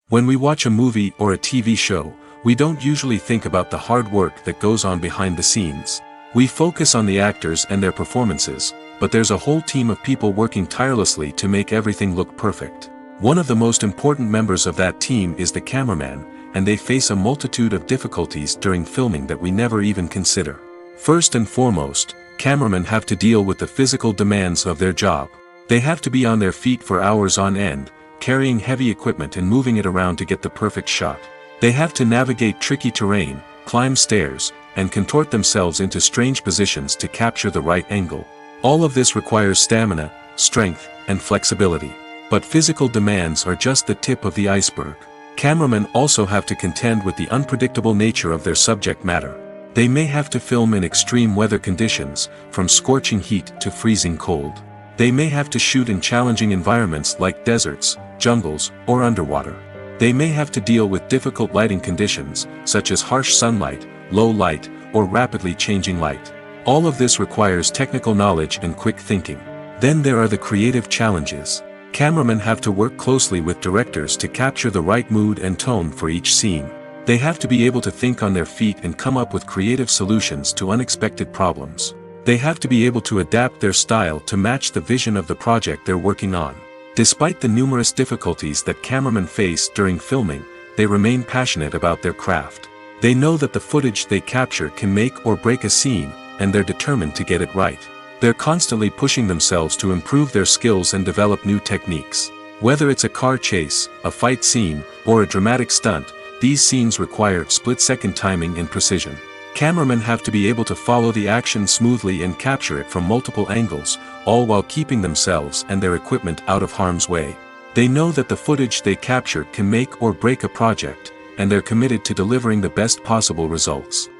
When we watch a movie or a TV show, we don't usually think about the hard work that goes on behind the scenes. We focus on the actors and their performances, but there's a whole team of people working tirelessly to make everything look perfect. One of the most important members of that team is the cameraman, and they face a multitude of difficulties during filming that we never even consider. First and foremost, cameramen have to deal with the physical demands of their job. They have to be on their feet for hours on end, carrying heavy equipment and moving it around to get the perfect shot. They have to navigate tricky terrain, climb stairs, and contort themselves into strange positions to capture the right angle. All of this requires stamina, strength, and flexibility. But physical demands are just the tip of the iceberg. Cameramen also have to contend with the unpredictable nature of their subject matter. They may have to film in extreme weather conditions, from scorching heat to freezing cold. They may have to shoot in challenging environments like deserts, jungles, or underwater. They may have to deal with difficult lighting conditions, such as harsh sunlight, low light, or rapidly changing light. All of this requires technical knowledge and quick thinking. Then there are the creative challenges. Cameramen have to work closely with directors to capture the right mood and tone for each scene. They have to be able to think on their feet and come up with creative solutions to unexpected problems. They have to be able to adapt their style to match the vision of the project they're working on. Despite the numerous difficulties that cameramen face during filming, they remain passionate about their craft. They know that the footage they capture can make or break a scene, and they're determined to get it right. They're constantly pushing themselves to improve their skills and develop new techniques. Whether it's a car chase, a fight scene, or a dramatic stunt, these scenes require split-second timing and precision. Cameramen have to be able to follow the action smoothly and capture it from multiple angles, all while keeping themselves and their equipment out of harm's way. They know that the footage they capture can make or break a project, and they're committed to delivering the best possible results.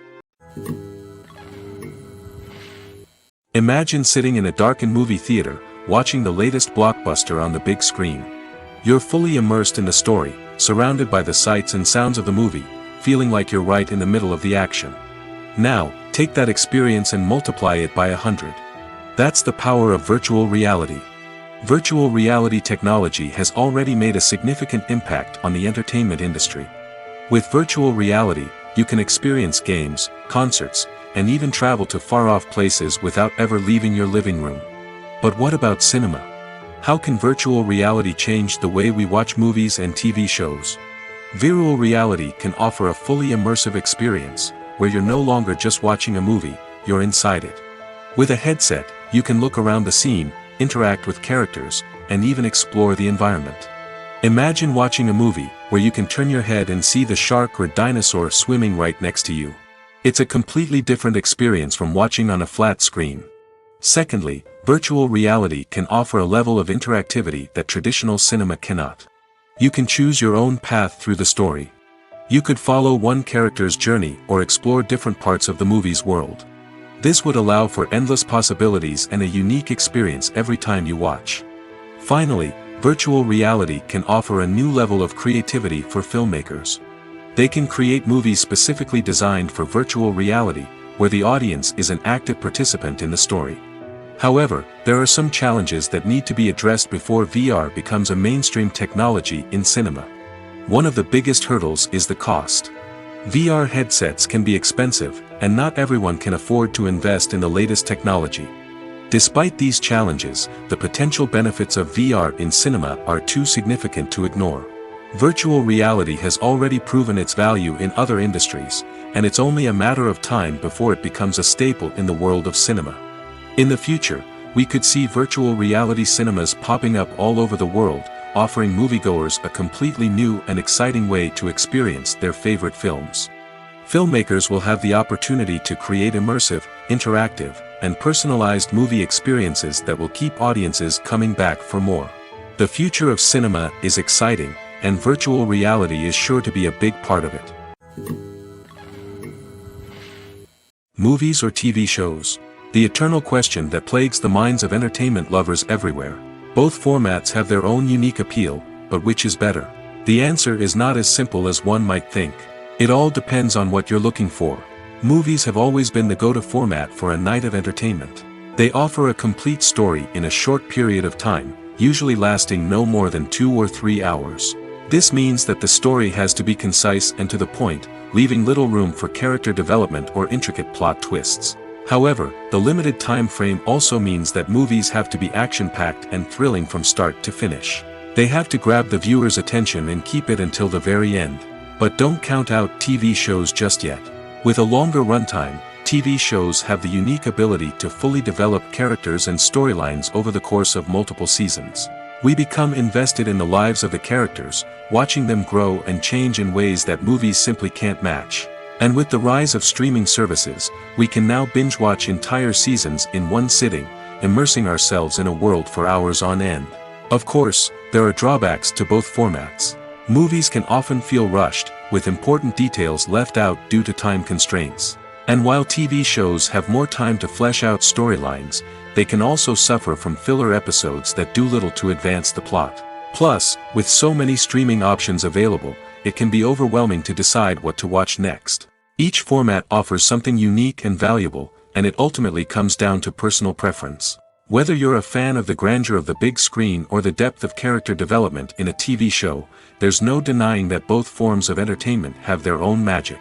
Imagine sitting in a darkened movie theater, watching the latest blockbuster on the big screen. You're fully immersed in the story, surrounded by the sights and sounds of the movie, feeling like you're right in the middle of the action. Now, take that experience and multiply it by 100. That's the power of virtual reality. Virtual reality technology has already made a significant impact on the entertainment industry. With virtual reality, you can experience games, concerts, and even travel to far-off places without ever leaving your living room. But what about cinema? How can virtual reality change the way we watch movies and TV shows? Virtual reality can offer a fully immersive experience, where you're no longer just watching a movie, you're inside it. With a headset, you can look around the scene, interact with characters, and even explore the environment. Imagine watching a movie, where you can turn your head and see the shark or dinosaur swimming right next to you. It's a completely different experience from watching on a flat screen. Secondly, virtual reality can offer a level of interactivity that traditional cinema cannot. You can choose your own path through the story. You could follow one character's journey or explore different parts of the movie's world. This would allow for endless possibilities and a unique experience every time you watch. Finally, virtual reality can offer a new level of creativity for filmmakers. They can create movies specifically designed for virtual reality, where the audience is an active participant in the story. However, there are some challenges that need to be addressed before VR becomes a mainstream technology in cinema. One of the biggest hurdles is the cost. VR headsets can be expensive, and not everyone can afford to invest in the latest technology. Despite these challenges, the potential benefits of VR in cinema are too significant to ignore. Virtual reality has already proven its value in other industries, and it's only a matter of time before it becomes a staple in the world of cinema. In the future, we could see virtual reality cinemas popping up all over the world, offering moviegoers a completely new and exciting way to experience their favorite films. Filmmakers will have the opportunity to create immersive, interactive, and personalized movie experiences that will keep audiences coming back for more. The future of cinema is exciting, and virtual reality is sure to be a big part of it. Movies or TV shows? The eternal question that plagues the minds of entertainment lovers everywhere. Both formats have their own unique appeal, but which is better? The answer is not as simple as one might think. It all depends on what you're looking for. Movies have always been the go-to format for a night of entertainment. They offer a complete story in a short period of time, usually lasting no more than 2 or 3 hours. This means that the story has to be concise and to the point, leaving little room for character development or intricate plot twists. However, the limited time frame also means that movies have to be action-packed and thrilling from start to finish. They have to grab the viewer's attention and keep it until the very end. But don't count out TV shows just yet. With a longer runtime, TV shows have the unique ability to fully develop characters and storylines over the course of multiple seasons. We become invested in the lives of the characters, watching them grow and change in ways that movies simply can't match. And with the rise of streaming services, we can now binge-watch entire seasons in one sitting, immersing ourselves in a world for hours on end. Of course, there are drawbacks to both formats. Movies can often feel rushed, with important details left out due to time constraints. And while TV shows have more time to flesh out storylines, they can also suffer from filler episodes that do little to advance the plot. Plus, with so many streaming options available, it can be overwhelming to decide what to watch next. Each format offers something unique and valuable, and it ultimately comes down to personal preference. Whether you're a fan of the grandeur of the big screen or the depth of character development in a TV show, there's no denying that both forms of entertainment have their own magic.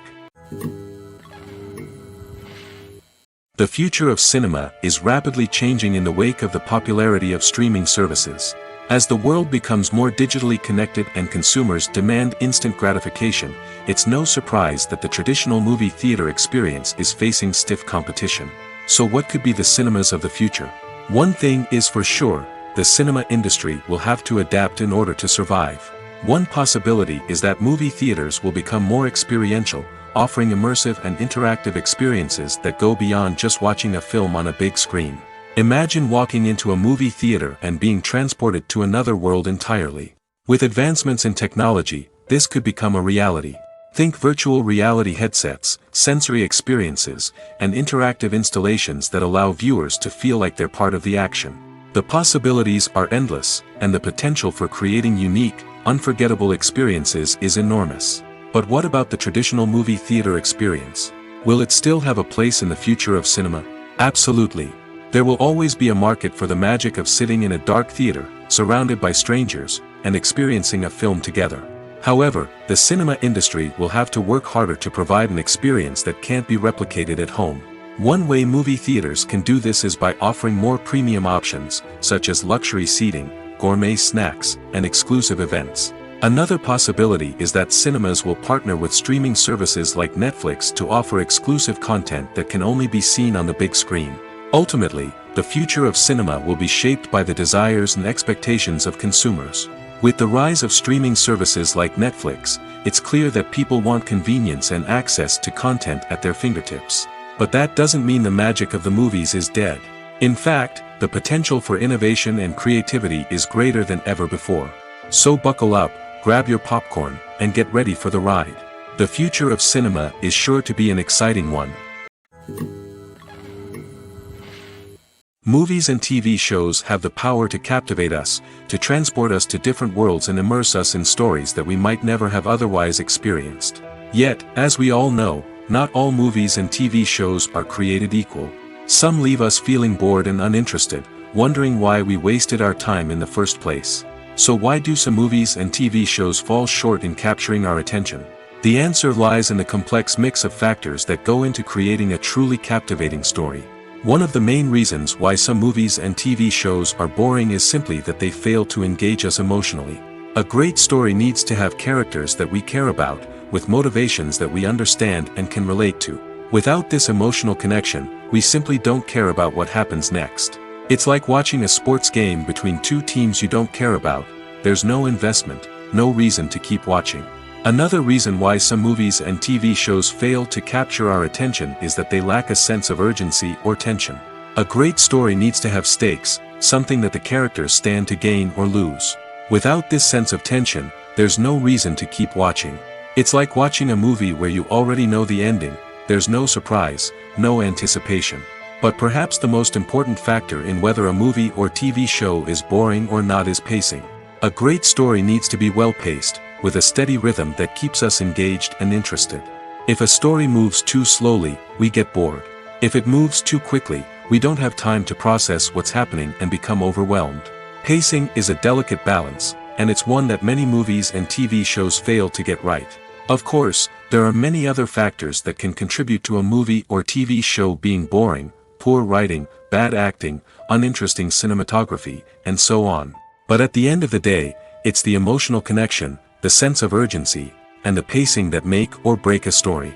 The future of cinema is rapidly changing in the wake of the popularity of streaming services. As the world becomes more digitally connected and consumers demand instant gratification, it's no surprise that the traditional movie theater experience is facing stiff competition. So what could be the cinemas of the future? One thing is for sure, the cinema industry will have to adapt in order to survive. One possibility is that movie theaters will become more experiential, offering immersive and interactive experiences that go beyond just watching a film on a big screen. Imagine walking into a movie theater and being transported to another world entirely. With advancements in technology, this could become a reality. Think virtual reality headsets, sensory experiences, and interactive installations that allow viewers to feel like they're part of the action. The possibilities are endless, and the potential for creating unique, unforgettable experiences is enormous. But what about the traditional movie theater experience? Will it still have a place in the future of cinema? Absolutely. There will always be a market for the magic of sitting in a dark theater, surrounded by strangers, and experiencing a film together. However, the cinema industry will have to work harder to provide an experience that can't be replicated at home. One way movie theaters can do this is by offering more premium options, such as luxury seating, gourmet snacks, and exclusive events. Another possibility is that cinemas will partner with streaming services like Netflix to offer exclusive content that can only be seen on the big screen. Ultimately, the future of cinema will be shaped by the desires and expectations of consumers. With the rise of streaming services like Netflix, it's clear that people want convenience and access to content at their fingertips. But that doesn't mean the magic of the movies is dead. In fact, the potential for innovation and creativity is greater than ever before. So buckle up, grab your popcorn, and get ready for the ride. The future of cinema is sure to be an exciting one. Movies and TV shows have the power to captivate us, to transport us to different worlds and immerse us in stories that we might never have otherwise experienced. Yet, as we all know, not all movies and TV shows are created equal. Some leave us feeling bored and uninterested, wondering why we wasted our time in the first place. So why do some movies and TV shows fall short in capturing our attention? The answer lies in the complex mix of factors that go into creating a truly captivating story. One of the main reasons why some movies and TV shows are boring is simply that they fail to engage us emotionally. A great story needs to have characters that we care about, with motivations that we understand and can relate to. Without this emotional connection, we simply don't care about what happens next. It's like watching a sports game between two teams you don't care about. There's no investment, no reason to keep watching. Another reason why some movies and TV shows fail to capture our attention is that they lack a sense of urgency or tension. A great story needs to have stakes, something that the characters stand to gain or lose. Without this sense of tension, there's no reason to keep watching. It's like watching a movie where you already know the ending. There's no surprise, no anticipation. But perhaps the most important factor in whether a movie or TV show is boring or not is pacing. A great story needs to be well-paced, with a steady rhythm that keeps us engaged and interested. If a story moves too slowly, we get bored. If it moves too quickly, we don't have time to process what's happening and become overwhelmed. Pacing is a delicate balance, and it's one that many movies and TV shows fail to get right. Of course, there are many other factors that can contribute to a movie or TV show being boring: poor writing, bad acting, uninteresting cinematography, and so on. But at the end of the day, it's the emotional connection, the sense of urgency, and the pacing that make or break a story.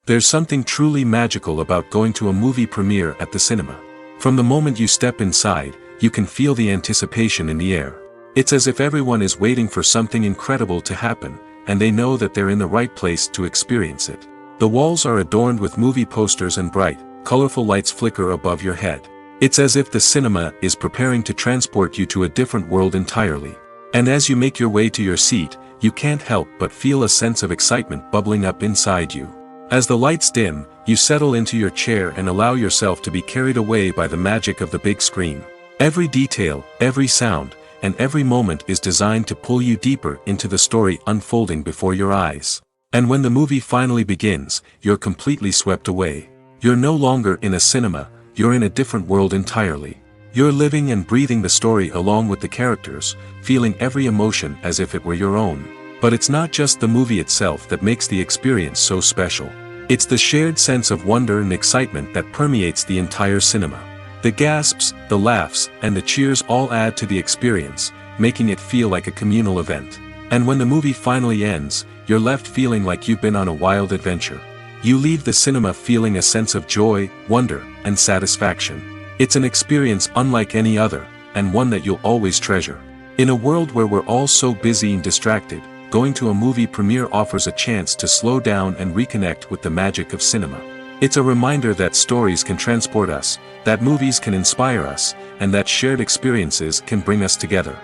There's something truly magical about going to a movie premiere at the cinema. From the moment you step inside, you can feel the anticipation in the air. It's as if everyone is waiting for something incredible to happen, and they know that they're in the right place to experience it. The walls are adorned with movie posters and bright, colorful lights flicker above your head. It's as if the cinema is preparing to transport you to a different world entirely. And as you make your way to your seat, you can't help but feel a sense of excitement bubbling up inside you. As the lights dim, you settle into your chair and allow yourself to be carried away by the magic of the big screen. Every detail, every sound, and every moment is designed to pull you deeper into the story unfolding before your eyes. And when the movie finally begins, you're completely swept away. You're no longer in a cinema, you're in a different world entirely. You're living and breathing the story along with the characters, feeling every emotion as if it were your own. But it's not just the movie itself that makes the experience so special. It's the shared sense of wonder and excitement that permeates the entire cinema. The gasps, the laughs, and the cheers all add to the experience, making it feel like a communal event. And when the movie finally ends, you're left feeling like you've been on a wild adventure. You leave the cinema feeling a sense of joy, wonder, and satisfaction. It's an experience unlike any other, and one that you'll always treasure. In a world where we're all so busy and distracted, going to a movie premiere offers a chance to slow down and reconnect with the magic of cinema. It's a reminder that stories can transport us, that movies can inspire us, and that shared experiences can bring us together.